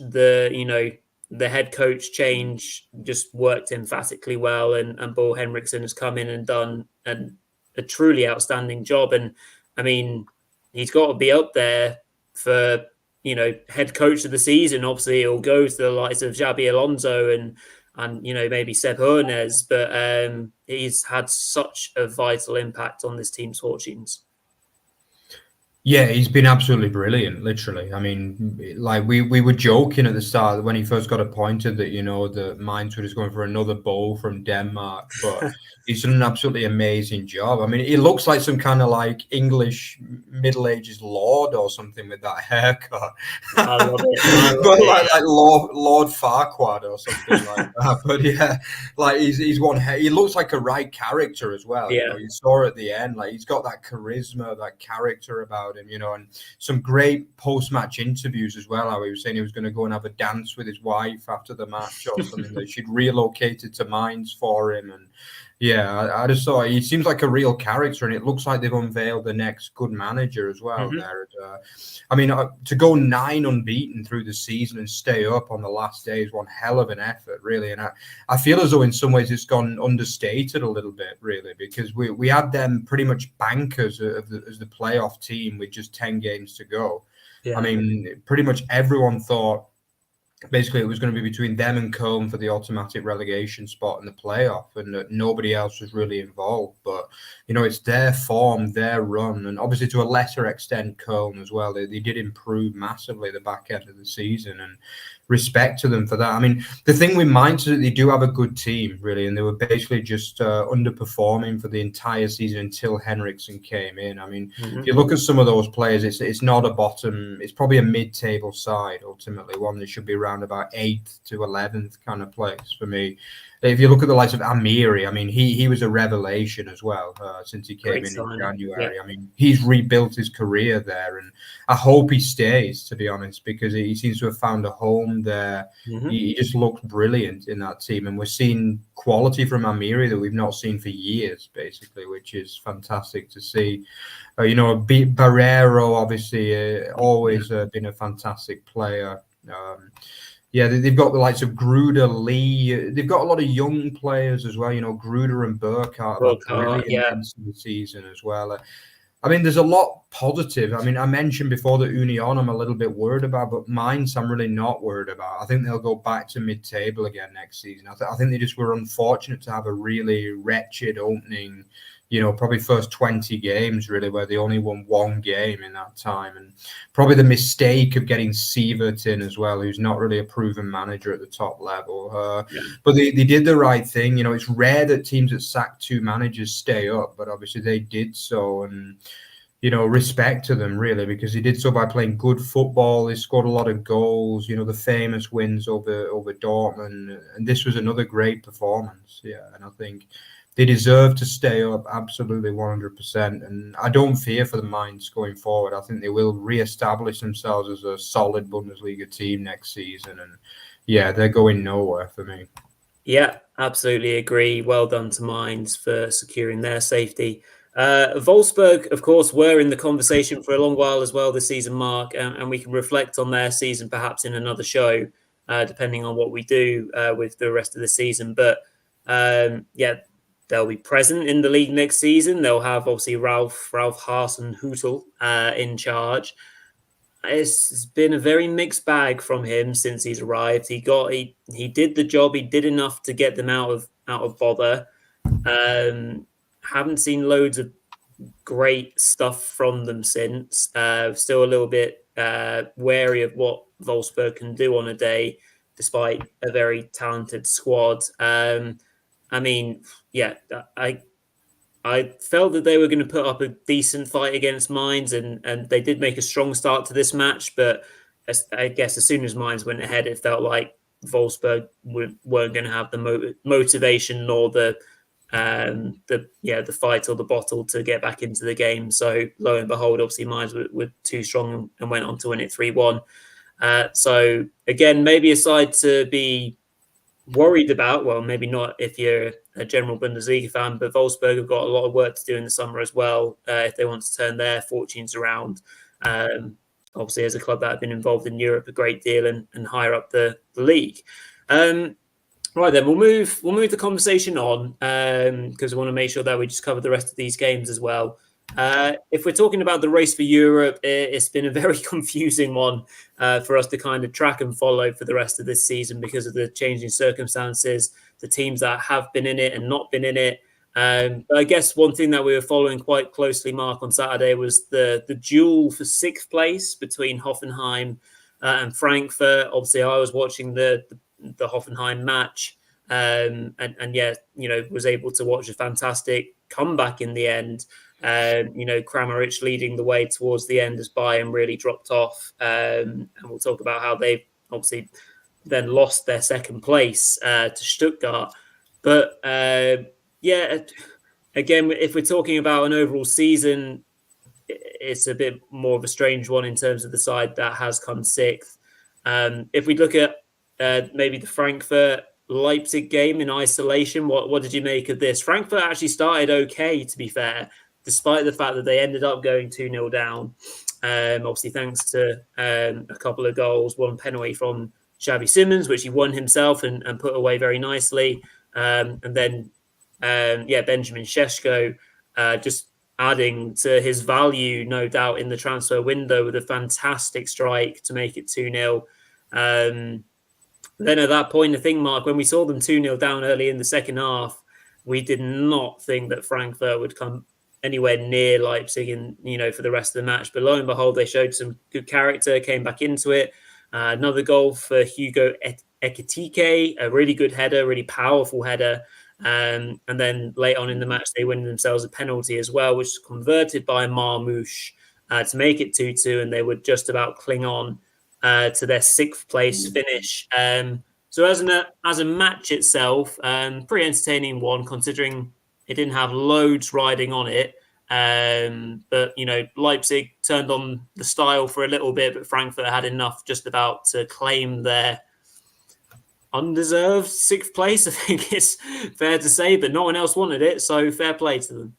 The head coach change just worked emphatically well, and Bo Henriksen has come in and done a truly outstanding job. And I mean, he's got to be up there for head coach of the season. Obviously, he'll go to the likes of Xabi Alonso and maybe Seb Hernes, but he's had such a vital impact on this team's fortunes. Yeah, he's been absolutely brilliant, literally. I mean, like we were joking at the start when he first got appointed that, the Mainz was going for another bowl from Denmark, but he's done an absolutely amazing job. I mean, he looks like some kind of like English Middle Ages lord or something with that haircut. I love it. I love But it. like Lord Farquaad or something like that. But yeah, like he's one. He looks like a right character as well. Yeah. You saw at the end, like he's got that charisma, that character about him. And some great post-match interviews as well. How he was saying he was going to go and have a dance with his wife after the match or something. That she'd relocated to Mainz for him, and yeah, I just thought he seems like a real character, and it looks like they've unveiled the next good manager as well. Mm-hmm. There, I mean, to go 9 unbeaten through the season and stay up on the last day is one hell of an effort, really. And I feel as though in some ways it's gone understated a little bit, really, because we had them pretty much bankers as the playoff team with just 10 games to go. Yeah. I mean, pretty much everyone thought basically it was going to be between them and Köln for the automatic relegation spot in the playoff, and nobody else was really involved. But it's their form, their run, and obviously to a lesser extent Köln as well. They did improve massively the back end of the season, and respect to them for that. I mean, the thing with Mainz is that they do have a good team, really, and they were basically just underperforming for the entire season until Henriksen came in. I mean, if you look at some of those players, it's not a bottom, it's probably a mid-table side, ultimately, one that should be around about 8th to 11th kind of place for me. If you look at the likes of Amiri, I mean, he was a revelation as well since he came in January. Yeah. I mean, he's rebuilt his career there, and I hope he stays, to be honest, because he seems to have found a home there. He just looked brilliant in that team, and we're seeing quality from Amiri that we've not seen for years, basically, which is fantastic to see. Barrero, obviously, always been a fantastic player. Yeah, they've got the likes of Gruder, Lee. They've got a lot of young players as well. Gruder and Burkhardt are brilliant ends to the season as well. I mean, there's a lot positive. I mean, I mentioned before that Union I'm a little bit worried about, but Mainz I'm really not worried about. I think they'll go back to mid-table again next season. I think they just were unfortunate to have a really wretched opening, probably first 20 games, really, where they only won 1 game in that time. And probably the mistake of getting Sievert in as well, who's not really a proven manager at the top level. But they did the right thing. It's rare that teams that sack 2 managers stay up, but obviously they did so. And, respect to them, really, because they did so by playing good football. They scored a lot of goals, the famous wins over Dortmund. And this was another great performance. Yeah, and I think they deserve to stay up, absolutely 100%. And I don't fear for the Mainz going forward. I think they will re-establish themselves as a solid Bundesliga team next season. And yeah, they're going nowhere for me. Yeah, absolutely agree. Well done to Mainz for securing their safety. Wolfsburg, of course, were in the conversation for a long while as well this season, Mark, and we can reflect on their season perhaps in another show, depending on what we do with the rest of the season. But yeah, they'll be present in the league next season. They'll have obviously Ralf Hasenhüttl in charge. It's been a very mixed bag from him since he's arrived. He did the job. He did enough to get them out of bother. Haven't seen loads of great stuff from them since. Still a little bit wary of what Wolfsburg can do on a day, despite a very talented squad. I mean, yeah, I felt that they were going to put up a decent fight against Mainz, and they did make a strong start to this match. But I guess as soon as Mainz went ahead, it felt like Wolfsburg weren't going to have the motivation nor the fight or the bottle to get back into the game. So lo and behold, obviously Mainz were too strong and went on to win it 3-1. So again, maybe a side to be worried about. Well, maybe not if you're a general Bundesliga fan, but Wolfsburg have got a lot of work to do in the summer as well if they want to turn their fortunes around. Obviously, as a club that have been involved in Europe a great deal and higher up the league. Right then, we'll move the conversation on because we want to make sure that we just cover the rest of these games as well. If we're talking about the race for Europe, it's been a very confusing one for us to kind of track and follow for the rest of this season because of the changing circumstances, the teams that have been in it and not been in it. But I guess one thing that we were following quite closely, Mark, on Saturday was the duel for 6th place between Hoffenheim and Frankfurt. Obviously, I was watching the Hoffenheim match, and yeah, was able to watch a fantastic comeback in the end. Kramaric leading the way towards the end as Bayern really dropped off, and we'll talk about how they obviously then lost their 2nd place to Stuttgart. But yeah, again, if we're talking about an overall season, it's a bit more of a strange one in terms of the side that has come 6th. If we look at maybe the Frankfurt Leipzig game in isolation, what did you make of this? Frankfurt actually started okay, to be fair, despite the fact that they ended up going 2-0 down. Obviously, thanks to a couple of goals, one penalty from Xavi Simons, which he won himself and put away very nicely. And then, Benjamin Šeško just adding to his value, no doubt, in the transfer window with a fantastic strike to make it 2-0. Then at that point, I think, Mark, when we saw them 2-0 down early in the second half, we did not think that Frankfurt would come anywhere near Leipzig for the rest of the match. But lo and behold, they showed some good character, came back into it. Another goal for Hugo Ekitike, a really good header, really powerful header. And then late on in the match, they win themselves a penalty as well, which was converted by Marmouche to make it 2-2, and they would just about cling on to their 6th place finish. So as a match itself, pretty entertaining one, considering it didn't have loads riding on it. But Leipzig turned on the style for a little bit, but Frankfurt had enough just about to claim their undeserved 6th place. I think it's fair to say, but no one else wanted it, so fair play to them.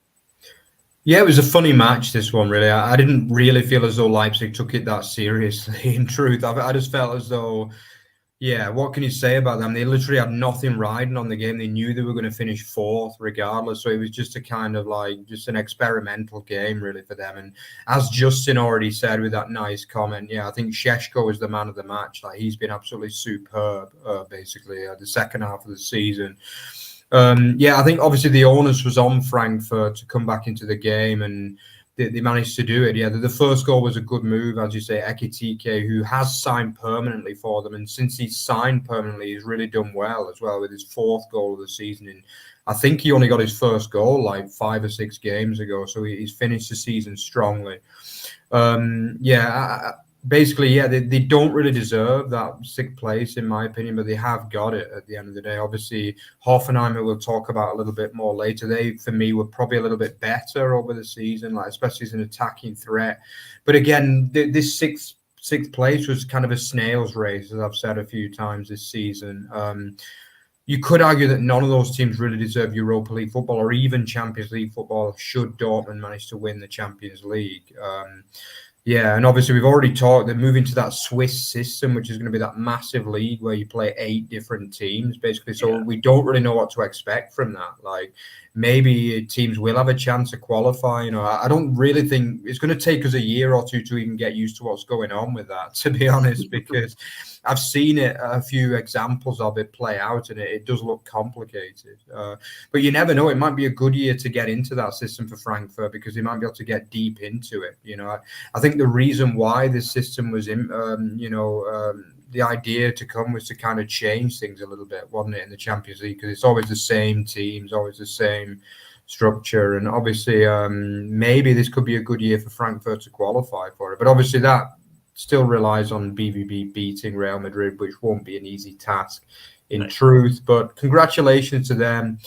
Yeah, it was a funny match, this one, really. I didn't really feel as though Leipzig took it that seriously, in truth. I just felt as though, yeah, what can you say about them? They literally had nothing riding on the game. They knew they were going to finish 4th regardless. So it was just a kind of just an experimental game, really, for them. And as Justin already said with that nice comment, yeah, I think Šeško was the man of the match. He's been absolutely superb, basically, the second half of the season. I think obviously the onus was on Frankfurt to come back into the game, and they managed to do it. Yeah, the first goal was a good move, as you say. Ekitike, who has signed permanently for them, and since he's signed permanently, he's really done well as well with his 4th goal of the season. And I think he only got his first goal 5 or 6 games ago, so he's finished the season strongly. Basically, they don't really deserve that 6th place, in my opinion, but they have got it at the end of the day. Obviously, Hoffenheim, we'll talk about a little bit more later. They, for me, were probably a little bit better over the season, especially as an attacking threat. But again, this sixth place was kind of a snail's race, as I've said a few times this season. You could argue that none of those teams really deserve Europa League football or even Champions League football should Dortmund manage to win the Champions League. And obviously we've already talked, they're moving to that Swiss system, which is going to be that massive league where you play 8 different teams, basically. So we don't really know what to expect from that. Maybe teams will have a chance to qualify. I don't really think it's going to take us a year or two to even get used to what's going on with that, to be honest, because I've seen a few examples of it play out, and it does look complicated. But you never know. It might be a good year to get into that system for Frankfurt because they might be able to get deep into it. I think the reason why this system was in, the idea to come was to kind of change things a little bit, wasn't it, in the Champions League? Because it's always the same teams, always the same structure. And obviously, maybe this could be a good year for Frankfurt to qualify for it. But obviously that still relies on BVB beating Real Madrid, which won't be an easy task in truth. But congratulations to them.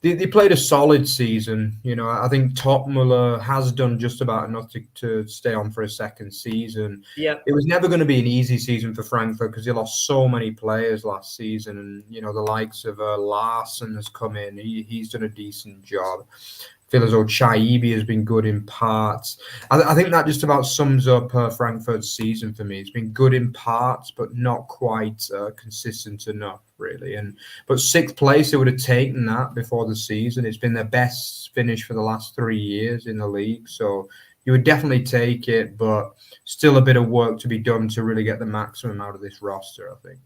They played a solid season. I think Topmuller has done just about enough to stay on for a second season. Yeah, it was never going to be an easy season for Frankfurt because they lost so many players last season, and the likes of Larsen has come in. He's done a decent job. I feel as though Chaibi has been good in parts. I think that just about sums up Frankfurt's season for me. It's been good in parts, but not quite consistent enough, really. But 6th place, they would have taken that before the season. It's been their best finish for the last 3 years in the league. So you would definitely take it, but still a bit of work to be done to really get the maximum out of this roster, I think.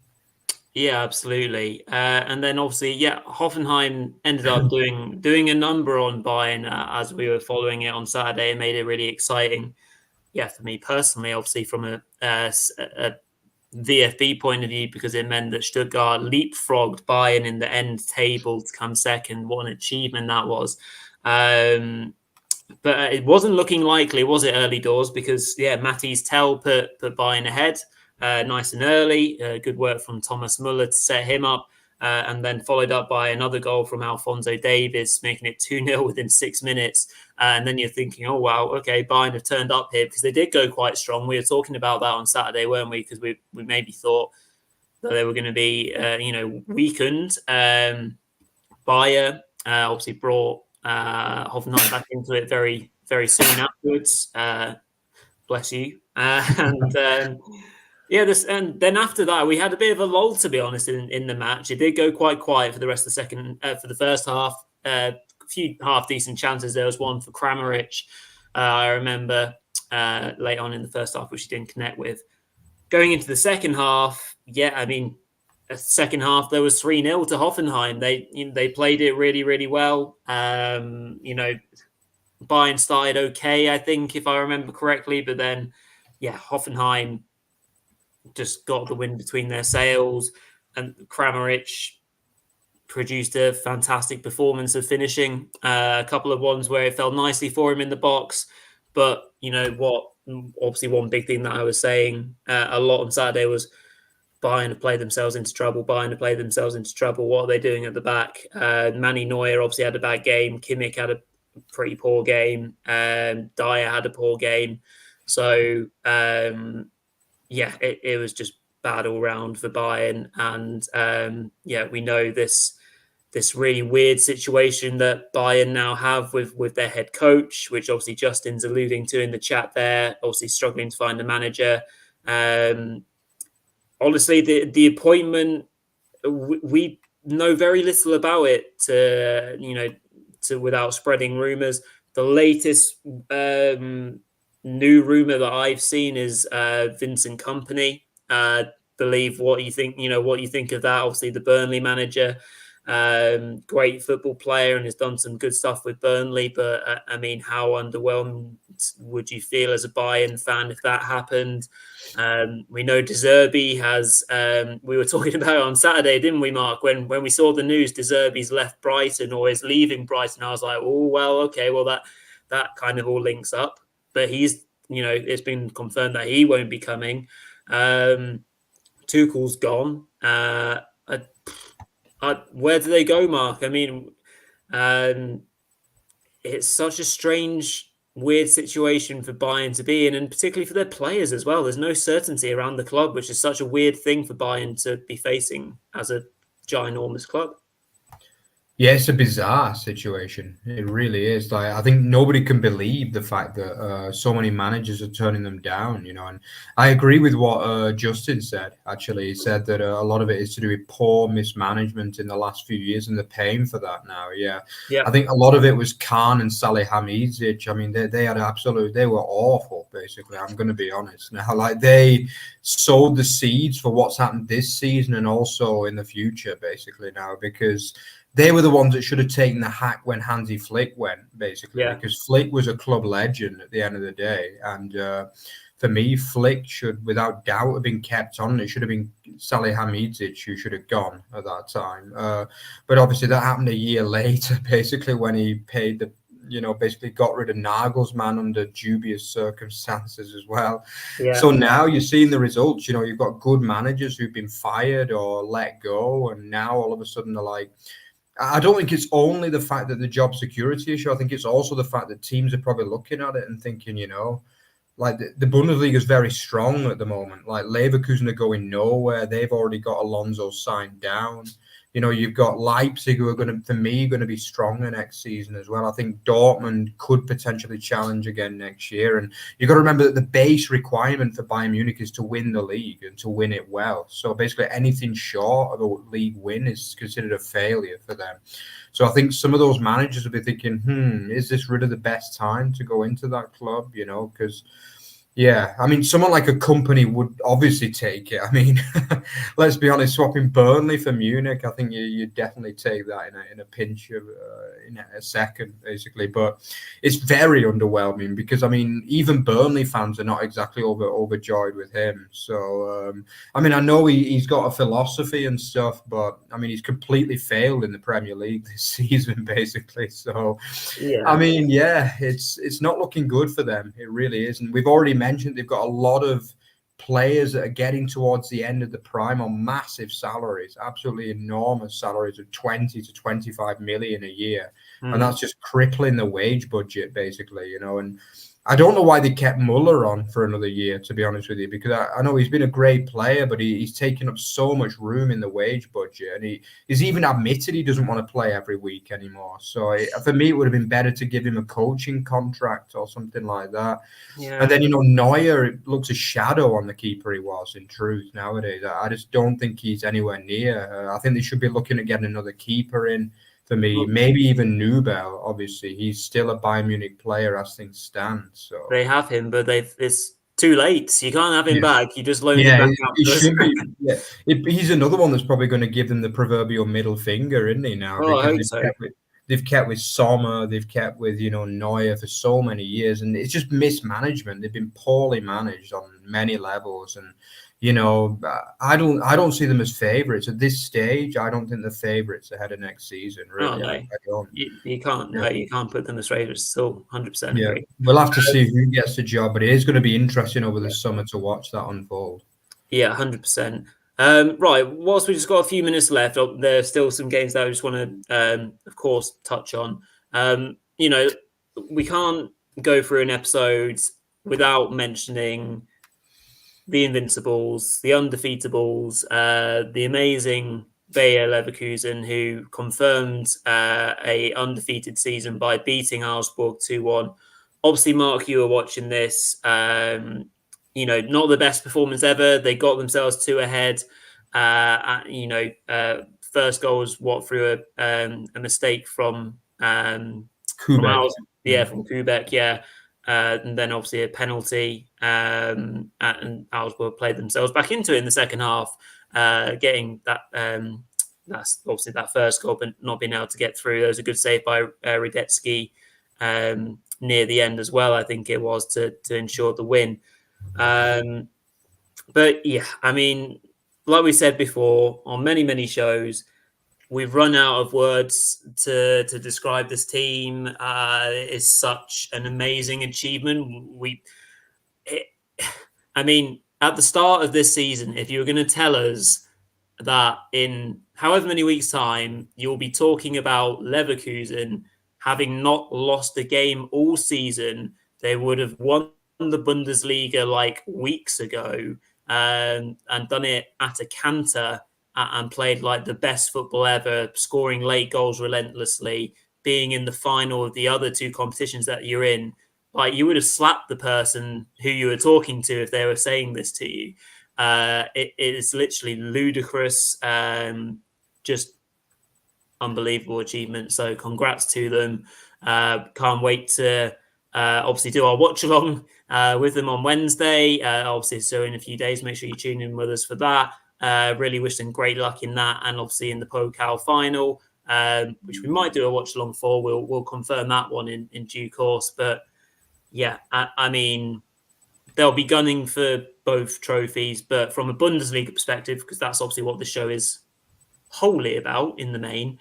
Yeah, absolutely. And then obviously, yeah, Hoffenheim ended up doing a number on Bayern as we were following it on Saturday, and made it really exciting. Yeah, for me personally, obviously from a VFB point of view, because it meant that Stuttgart leapfrogged Bayern in the end table to come second. What an achievement that was. But it wasn't looking likely, was it, early doors? Because, yeah, Matty's Tell put Bayern ahead nice and early. Good work from Thomas Muller to set him up. And then followed up by another goal from Alphonso Davies, making it 2-0 within 6 minutes. And then you're thinking, oh, wow, okay, Bayern have turned up here, because they did go quite strong. We were talking about that on Saturday, weren't we? Because we maybe thought that they were going to be, weakened. Bayer obviously brought Hoffenheim back into it very, very soon afterwards. Bless you. And then after that, we had a bit of a lull, to be honest, in the match. It did go quite quiet for the rest of the first half. A few half decent chances. There was one for Kramaric, I remember, late on in the first half, which he didn't connect with. Going into the second half, second half there was 3-0 to Hoffenheim. They played it really, really well. Bayern started okay, I think, if I remember correctly, but then, yeah, Hoffenheim just got the wind between their sails, and Kramaric produced a fantastic performance of finishing. A couple of ones where it fell nicely for him in the box, but you know what? Obviously, one big thing that I was saying a lot on Saturday was Bayern have played themselves into trouble. Bayern have played themselves into trouble. What are they doing at the back? Manny Neuer obviously had a bad game. Kimmich had a pretty poor game. Dyer had a poor game. So, it was just bad all round for Bayern. And, we know this really weird situation that Bayern now have with their head coach, which obviously Justin's alluding to in the chat there, obviously struggling to find a manager. Honestly, the appointment, we know very little about it without spreading rumors. The latest new rumor that I've seen is Vincent Kompany. Believe what you think of that. Obviously, the Burnley manager, great football player, and has done some good stuff with Burnley. But I mean, how underwhelmed would you feel as a Bayern fan if that happened? We know De Zerbi has. We were talking about it on Saturday, didn't we, Mark? When we saw the news, De Zerbi's left Brighton or is leaving Brighton, I was like, oh well, okay, well that kind of all links up. But he's, it's been confirmed that he won't be coming. Tuchel's gone. Where do they go, Mark? I mean, it's such a strange, weird situation for Bayern to be in, and particularly for their players as well. There's no certainty around the club, which is such a weird thing for Bayern to be facing as a ginormous club. Yeah, it's a bizarre situation. It really is. Like, I think nobody can believe the fact that so many managers are turning them down, And I agree with what Justin said, actually. He said that a lot of it is to do with poor mismanagement in the last few years, and they're paying for that now. Yeah. I think a lot of it was Khan and Salihamidzic. I mean, they were awful, basically. I'm going to be honest now. Like, they sowed the seeds for what's happened this season and also in the future, basically, now, because they were the ones that should have taken the hack when Hansi Flick went, basically, because Flick was a club legend at the end of the day. And for me, Flick should, without doubt, have been kept on. It should have been Salihamidzic who should have gone at that time. But obviously that happened a year later, basically, when he paid basically got rid of Nagelsmann under dubious circumstances as well. Yeah. So now you're seeing the results. You've got good managers who've been fired or let go, and now all of a sudden they're like, I don't think it's only the fact that the job security issue. I think it's also the fact that teams are probably looking at it and thinking, like the Bundesliga is very strong at the moment. Like Leverkusen are going nowhere. They've already got Alonso signed down. You've got Leipzig who are going to be stronger next season as well. I think Dortmund could potentially challenge again next year. And you've got to remember that the base requirement for Bayern Munich is to win the league and to win it well. So basically anything short of a league win is considered a failure for them. So I think some of those managers will be thinking, is this really the best time to go into that club? Because Yeah, I mean, someone like a company would obviously take it. I mean, let's be honest, swapping Burnley for Munich, I think you definitely take that in a pinch of in a second, basically. But it's very underwhelming because I mean, even Burnley fans are not exactly overjoyed with him. So I mean, I know he's got a philosophy and stuff, but I mean, he's completely failed in the Premier League this season, basically. So Yeah. I mean, yeah, it's not looking good for them. It really is. And we've already mentioned they've got a lot of players that are getting towards the end of the prime on massive salaries, absolutely enormous salaries of 20 to 25 million a year. And that's just crippling the wage budget, basically, you know. And I don't know why they kept Muller on for another year, to be honest with you, because I know he's been a great player, but he's taken up so much room in the wage budget. And he's even admitted he doesn't want to play every week anymore. So for me, it would have been better to give him a coaching contract or something like that. Yeah. And then, you know, Neuer looks a shadow on the keeper he was, in truth, nowadays. I just don't think he's anywhere near. I think they should be looking at getting another keeper in. For me, maybe even Nubel. Obviously, he's still a Bayern Munich player as things stand. So they have him, but it's too late. You can't have him back. You just loaned him back out. He should be. Yeah, he's another one that's probably going to give them the proverbial middle finger, isn't he? Now, Oh, I because hope so. they've kept with Sommer, they've kept with Neuer for so many years, and it's just mismanagement. They've been poorly managed on many levels, and I don't see them as favourites at this stage. I don't think they're favourites ahead of next season. Really, no. I don't. You can't. No, you can't put them as favourites. Still, 100% agree. We'll have to see who gets the job, but it is going to be interesting over the summer to watch that unfold. Yeah, 100%. Right, whilst we just got a few minutes left, there's still some games that I just want to, of course, touch on. We can't go through an episode without mentioning the Invincibles, the Undefeatables, the amazing Bayer Leverkusen, who confirmed a undefeated season by beating Augsburg 2-1. Obviously, Mark, you were watching this. Not the best performance ever. They got themselves 2 ahead. First goal was through a mistake from Kubek. From Kubek, yeah. And then obviously a penalty, and Augsburg played themselves back into it in the second half, getting that. That's obviously that first goal, but not being able to get through. There was a good save by Radetzky near the end as well. I think it was to ensure the win. But yeah, I mean, like we said before on many shows, we've run out of words to describe this team. It's such an amazing achievement. At the start of this season, if you were going to tell us that in however many weeks' time, you'll be talking about Leverkusen having not lost a game all season, they would have won the Bundesliga like weeks ago, and done it at a canter, and played like the best football ever, scoring late goals relentlessly, being in the final of the other 2 competitions that you're in. Like, you would have slapped the person who you were talking to if they were saying this to you. It is literally ludicrous, just unbelievable achievement. So congrats to them. Can't wait to obviously do our watch along with them on Wednesday. Obviously, so in a few days, make sure you tune in with us for that. Really wish them great luck in that, and obviously in the Pokal final, which we might do a watch along for. We'll confirm that one in due course. But yeah, I mean, they'll be gunning for both trophies, but from a Bundesliga perspective, because that's obviously what the show is wholly about in the main.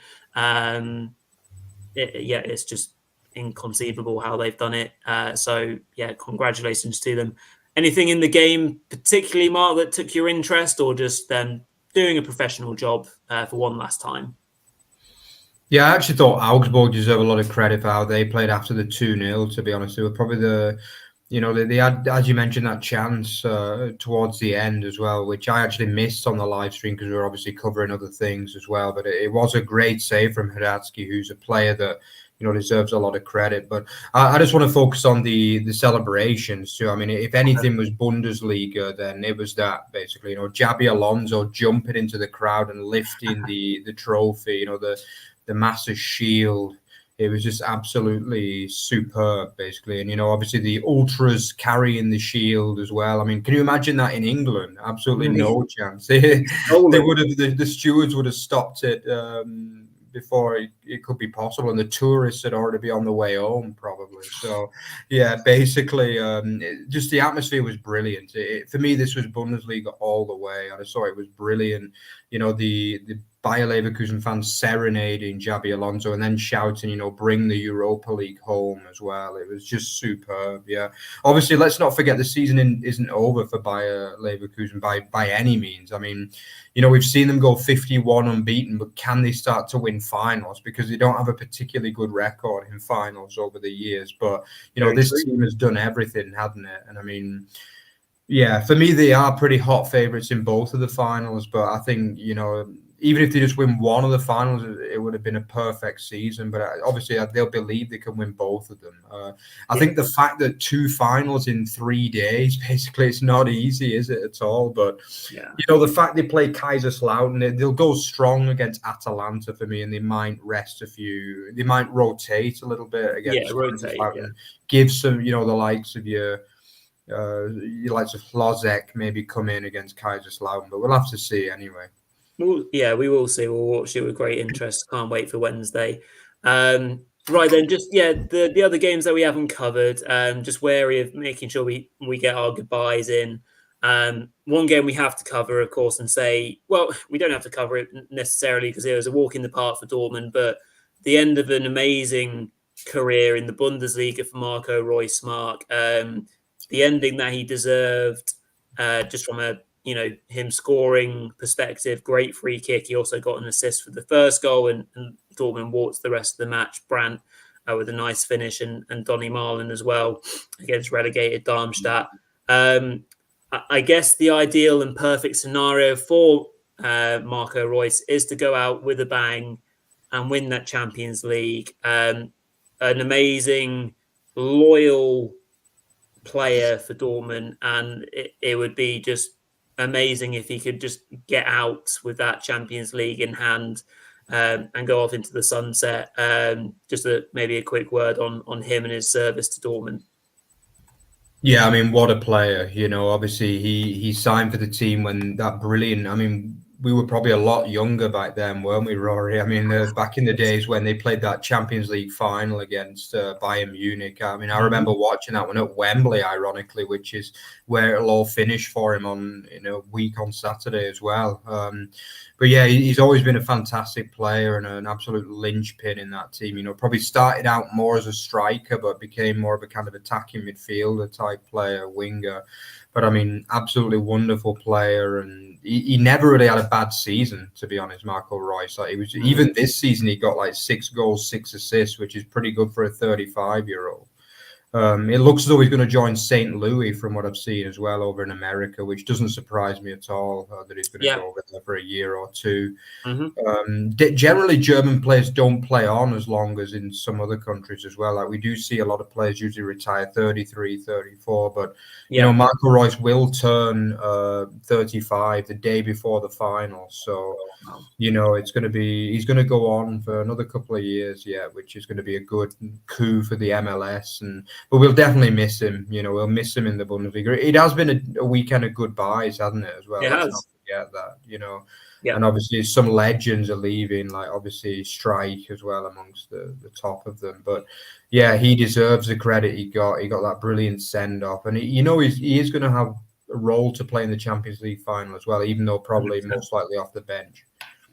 It's just inconceivable how they've done it. So yeah, congratulations to them. Anything in the game particularly, Mark, that took your interest, or just them doing a professional job for one last time? Yeah, I actually thought Augsburg deserve a lot of credit for how they played after the 2-0, to be honest. They were probably they had, as you mentioned, that chance towards the end as well, which I actually missed on the live stream because we were obviously covering other things as well. But it was a great save from Hradecky, who's a player that deserves a lot of credit. But I just want to focus on the celebrations too. I mean, if anything was Bundesliga, then it was that, basically. Xabi Alonso jumping into the crowd and lifting the trophy. The massive shield. It was just absolutely superb, basically. And, obviously the ultras carrying the shield as well. I mean, can you imagine that in England? Absolutely no chance. They would have, the stewards would have stopped it before it could be possible. And the tourists had already be on the way home, probably. So, yeah, basically, just the atmosphere was brilliant. For me, this was Bundesliga all the way. I saw it was brilliant. The Bayer Leverkusen fans serenading Xabi Alonso and then shouting, bring the Europa League home as well. It was just superb, yeah. Obviously, let's not forget the season isn't over for Bayer Leverkusen by any means. I mean, we've seen them go 51 unbeaten, but can they start to win finals? Because they don't have a particularly good record in finals over the years. But, this team has done everything, hasn't it? And I mean, yeah, for me, they are pretty hot favourites in both of the finals. But I think, even if they just win one of the finals, it would have been a perfect season. But obviously, they'll believe they can win both of them. I think the fact that 2 finals in 3 days, basically, it's not easy, is it, at all? But, the fact they play Kaiserslautern, they'll go strong against Atalanta for me, and they might rest a few. They might rotate a little bit against Kaiserslautern. Give some, the likes of your likes of Lozek maybe come in against Kaiserslautern. But we'll have to see anyway. Well, yeah, we will see. We'll watch it with great interest. Can't wait for Wednesday. Right then, just the other games that we haven't covered. Just wary of making sure we get our goodbyes in. One game we have to cover, of course, and say, well, we don't have to cover it necessarily because it was a walk in the park for Dortmund, but the end of an amazing career in the Bundesliga for Marco Reus-Mark. The ending that he deserved, just from a him scoring perspective, great free kick. He also got an assist for the first goal, and Dortmund walked the rest of the match. Brandt with a nice finish, and Donny Marlin as well against relegated Darmstadt. I guess the ideal and perfect scenario for Marco Reus is to go out with a bang and win that Champions League. An amazing, loyal player for Dortmund, and it would be just amazing if he could just get out with that Champions League in hand and go off into the sunset. Just maybe a quick word on him and his service to Dortmund. Yeah, I mean, what a player. Obviously he signed for the team when that brilliant, I mean, we were probably a lot younger back then, weren't we, Rory? I mean, back in the days when they played that Champions League final against Bayern Munich. I mean, I remember watching that one at Wembley, ironically, which is where it'll all finish for him on week on Saturday as well. But yeah, he's always been a fantastic player and an absolute linchpin in that team. Probably started out more as a striker, but became more of a kind of attacking midfielder type player, winger. But I mean, absolutely wonderful player, and he never really had a bad season, to be honest. Marco Reus, like, he was even this season, he got like 6 goals, 6 assists, which is pretty good for a 35-year-old. It looks as though he's going to join St. Louis, from what I've seen as well, over in America, which doesn't surprise me at all that he's going to go over there for a year or two. Generally, German players don't play on as long as in some other countries as well. Like, we do see a lot of players usually retire 33, 34, but Marco Reus will turn 35 the day before the final. So, it's going to be, he's going to go on for another couple of years yet, which is going to be a good coup for the MLS. But we'll definitely miss him. We'll miss him in the Bundesliga. It has been a weekend of goodbyes, hasn't it, as well? Let's not forget that, And obviously some legends are leaving, like obviously Strike as well amongst the top of them. But yeah, he deserves the credit he got. He got that brilliant send-off. And he is going to have a role to play in the Champions League final as well, even though probably 100%. Most likely off the bench.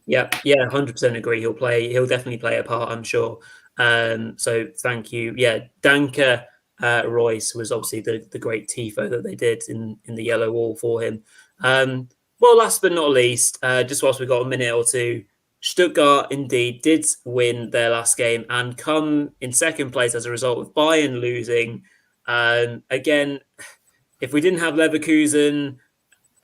Yeah, 100% agree. He'll definitely play a part, I'm sure. So thank you. Yeah, Danke Reus was obviously the great tifo that they did in the yellow wall for him. Well, last but not least, just whilst we've got a minute or two, Stuttgart indeed did win their last game and come in second place as a result of Bayern losing. Again, if we didn't have Leverkusen,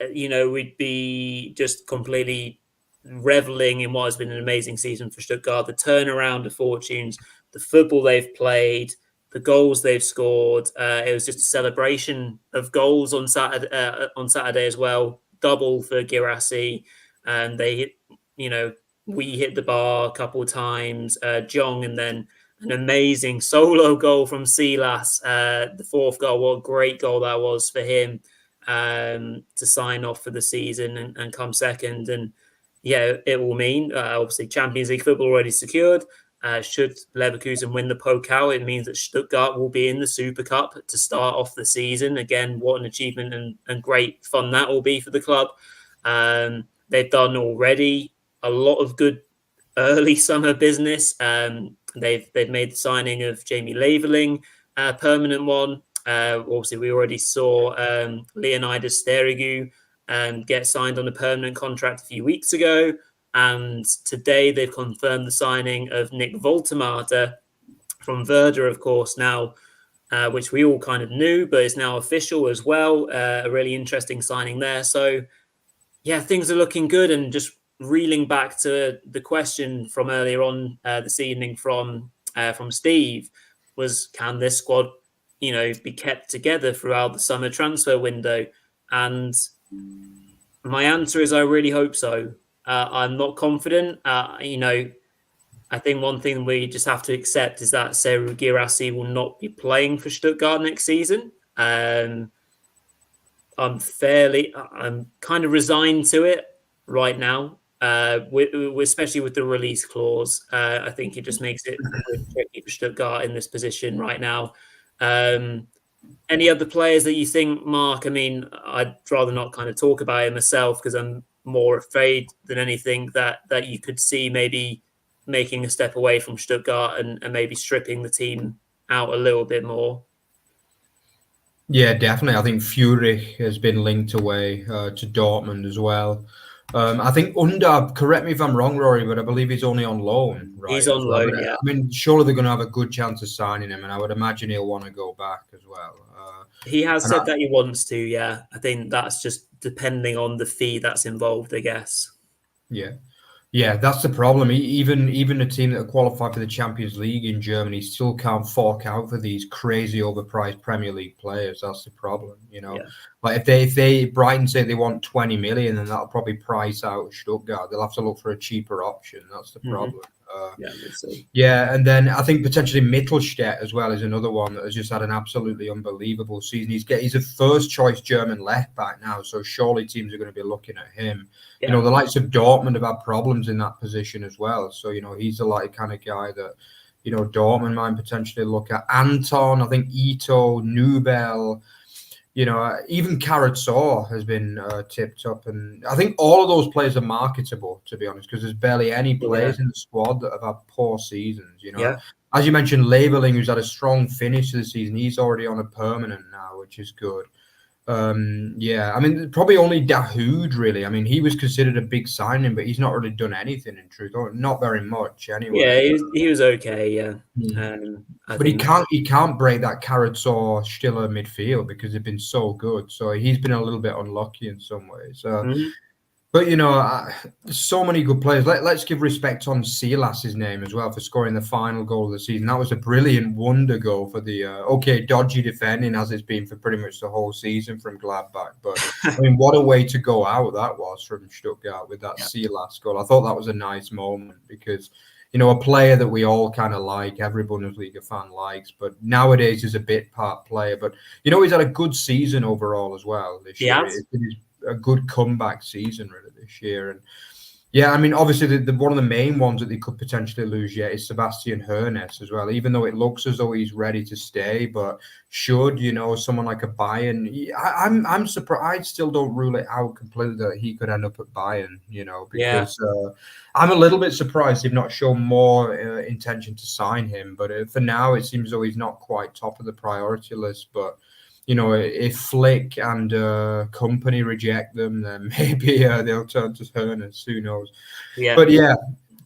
we'd be just completely reveling in what has been an amazing season for Stuttgart. The turnaround of fortunes, the football they've played, the goals they've scored. It was just a celebration of goals on Saturday as well. Double for Guirassy, and they hit. We hit the bar a couple of times. Jong, and then an amazing solo goal from Silas. The fourth goal, what a great goal that was for him to sign off for the season and come second. And yeah, it will mean obviously Champions League football already secured. Should Leverkusen win the Pokal, it means that Stuttgart will be in the Super Cup to start off the season. Again, what an achievement and great fun that will be for the club. They've done already a lot of good early summer business. They've made the signing of Jamie Leveling, a permanent one. Obviously, we already saw Leonidas Sterigu get signed on a permanent contract a few weeks ago. And today they've confirmed the signing of Nick Voltemata from Werder, of course, now, which we all kind of knew, but it's now official as well. A really interesting signing there. So, yeah, things are looking good. And just reeling back to the question from earlier on this evening from Steve was, can this squad, be kept together throughout the summer transfer window? And my answer is I really hope so. I'm not confident. I think one thing we just have to accept is that Seru Girassi will not be playing for Stuttgart next season. I'm kind of resigned to it right now, especially with the release clause. I think it just makes it really tricky for Stuttgart in this position right now. Any other players that you think, Mark? I mean, I'd rather not kind of talk about it myself because I'm more afraid than anything that you could see maybe making a step away from Stuttgart and maybe stripping the team out a little bit more. Yeah, definitely. I think Furich has been linked away to Dortmund as well. I think Undab, correct me if I'm wrong, Rory, but I believe he's only on loan, right? He's on loan, yeah. I mean, surely they're going to have a good chance of signing him, and I would imagine he'll want to go back as well. He has said that he wants to, yeah. I think that's just depending on the fee that's involved, I guess. Yeah, that's the problem. Even a team that qualified for the Champions League in Germany still can't fork out for these crazy overpriced Premier League players. That's the problem, Yeah. Like if they Brighton say they want 20 million, then that'll probably price out Stuttgart. They'll have to look for a cheaper option. That's the problem. Yeah, and then I think potentially Mittelstadt as well is another one that has just had an absolutely unbelievable season. He's a first choice German left back now, so surely teams are going to be looking at him. Yeah. The likes of Dortmund have had problems in that position as well. So, he's the kind of guy that, Dortmund might potentially look at. Anton, I think Ito, Nubel, even Karatsaw has been tipped up. And I think all of those players are marketable, to be honest, because there's barely any players in the squad that have had poor seasons, As you mentioned, Labeling, who's had a strong finish to the season, he's already on a permanent now, which is good. I mean, probably only Dahoud, really. I mean, he was considered a big signing, but he's not really done anything in truth, or not very much anyway. Yeah, he was okay, yeah. But he can't break that Karatsaw Stiller midfield because they've been so good. So he's been a little bit unlucky in some ways. But, so many good players. Let's give respect on Silas's name as well for scoring the final goal of the season. That was a brilliant wonder goal for the, dodgy defending as it's been for pretty much the whole season from Gladbach. But, I mean, what a way to go out that was from Stuttgart with that Silas goal. I thought that was a nice moment because, a player that we all kind of like, every Bundesliga fan likes, but nowadays is a bit part player. But, he's had a good season overall as well this year. It's been a good comeback season really this year. And yeah, I mean, obviously the one of the main ones that they could potentially lose yet is Sebastian Hoeneß as well, even though it looks as though he's ready to stay. But should, someone like a Bayern, I'm surprised, I still don't rule it out completely that he could end up at Bayern, because I'm a little bit surprised they've not shown more intention to sign him. But for now, it seems though he's not quite top of the priority list. But if Flick and company reject them, then maybe they'll turn to Hoeneß. Who knows? Yeah. But yeah,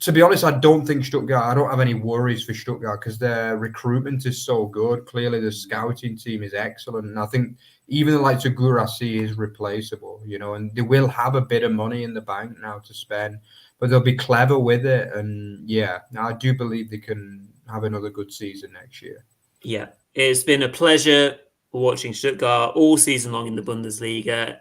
to be honest, I don't have any worries for Stuttgart because their recruitment is so good. Clearly, the scouting team is excellent. And I think even the likes of Guirassy is replaceable, and they will have a bit of money in the bank now to spend, but they'll be clever with it. And yeah, I do believe they can have another good season next year. Yeah, it's been a pleasure watching Stuttgart all season long in the Bundesliga.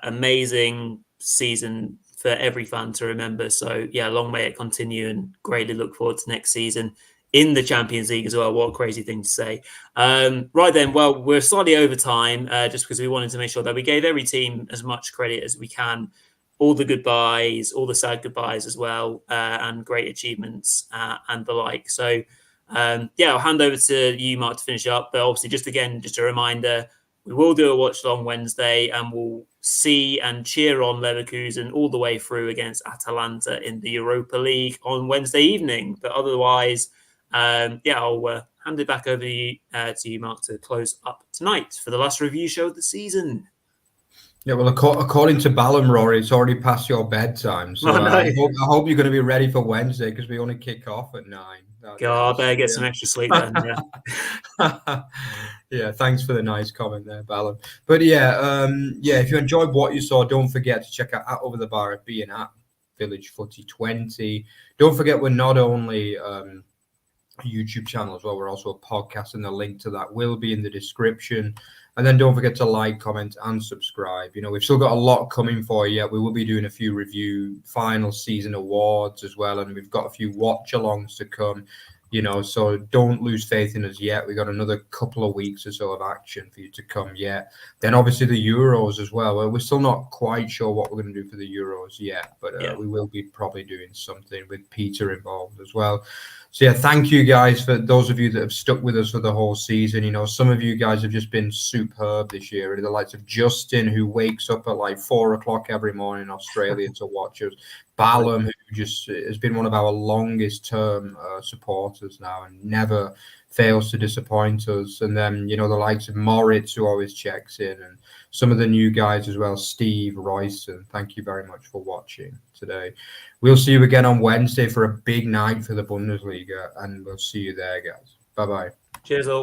Amazing season for every fan to remember. So yeah, long may it continue and greatly look forward to next season in the Champions League as well. What a crazy thing to say. Right then, well, we're slightly over time just because we wanted to make sure that we gave every team as much credit as we can. All the goodbyes, all the sad goodbyes as well, and great achievements and the like. So, I'll hand over to you, Mark, to finish up. But obviously, just a reminder, we will do a watch along Wednesday, and we'll see and cheer on Leverkusen all the way through against Atalanta in the Europa League on Wednesday evening. But otherwise, I'll hand it back over to you, Mark, to close up tonight for the last review show of the season. Yeah, well, according to Ballum, Rory, it's already past your bedtime. So I hope you're going to be ready for Wednesday because we only kick off at 9. God, I better get some extra sleep then. Yeah. Yeah, thanks for the nice comment there, Ballum. But if you enjoyed what you saw, don't forget to check out Over the Bar FB and at Village Footy 20. Don't forget we're not only a YouTube channel as well, we're also a podcast, and the link to that will be in the description. And then don't forget to like, comment, and subscribe. We've still got a lot coming for you. We will be doing a few review final season awards as well, and we've got a few watch-alongs to come. So don't lose faith in us yet. We got another couple of weeks or so of action for you to come yet. Then obviously the Euros as well. We're still not quite sure what we're going to do for the Euros yet, but we will be probably doing something with Petre involved as well. So thank you guys for those of you that have stuck with us for the whole season. Some of you guys have just been superb this year. The likes of Justin, who wakes up at like 4 o'clock every morning in Australia to watch us. Ballum, who just has been one of our longest term supporters now and never fails to disappoint us. And then, the likes of Moritz, who always checks in, and some of the new guys as well, Steve, Royson. Thank you very much for watching today. We'll see you again on Wednesday for a big night for the Bundesliga, and we'll see you there, guys. Bye-bye. Cheers all.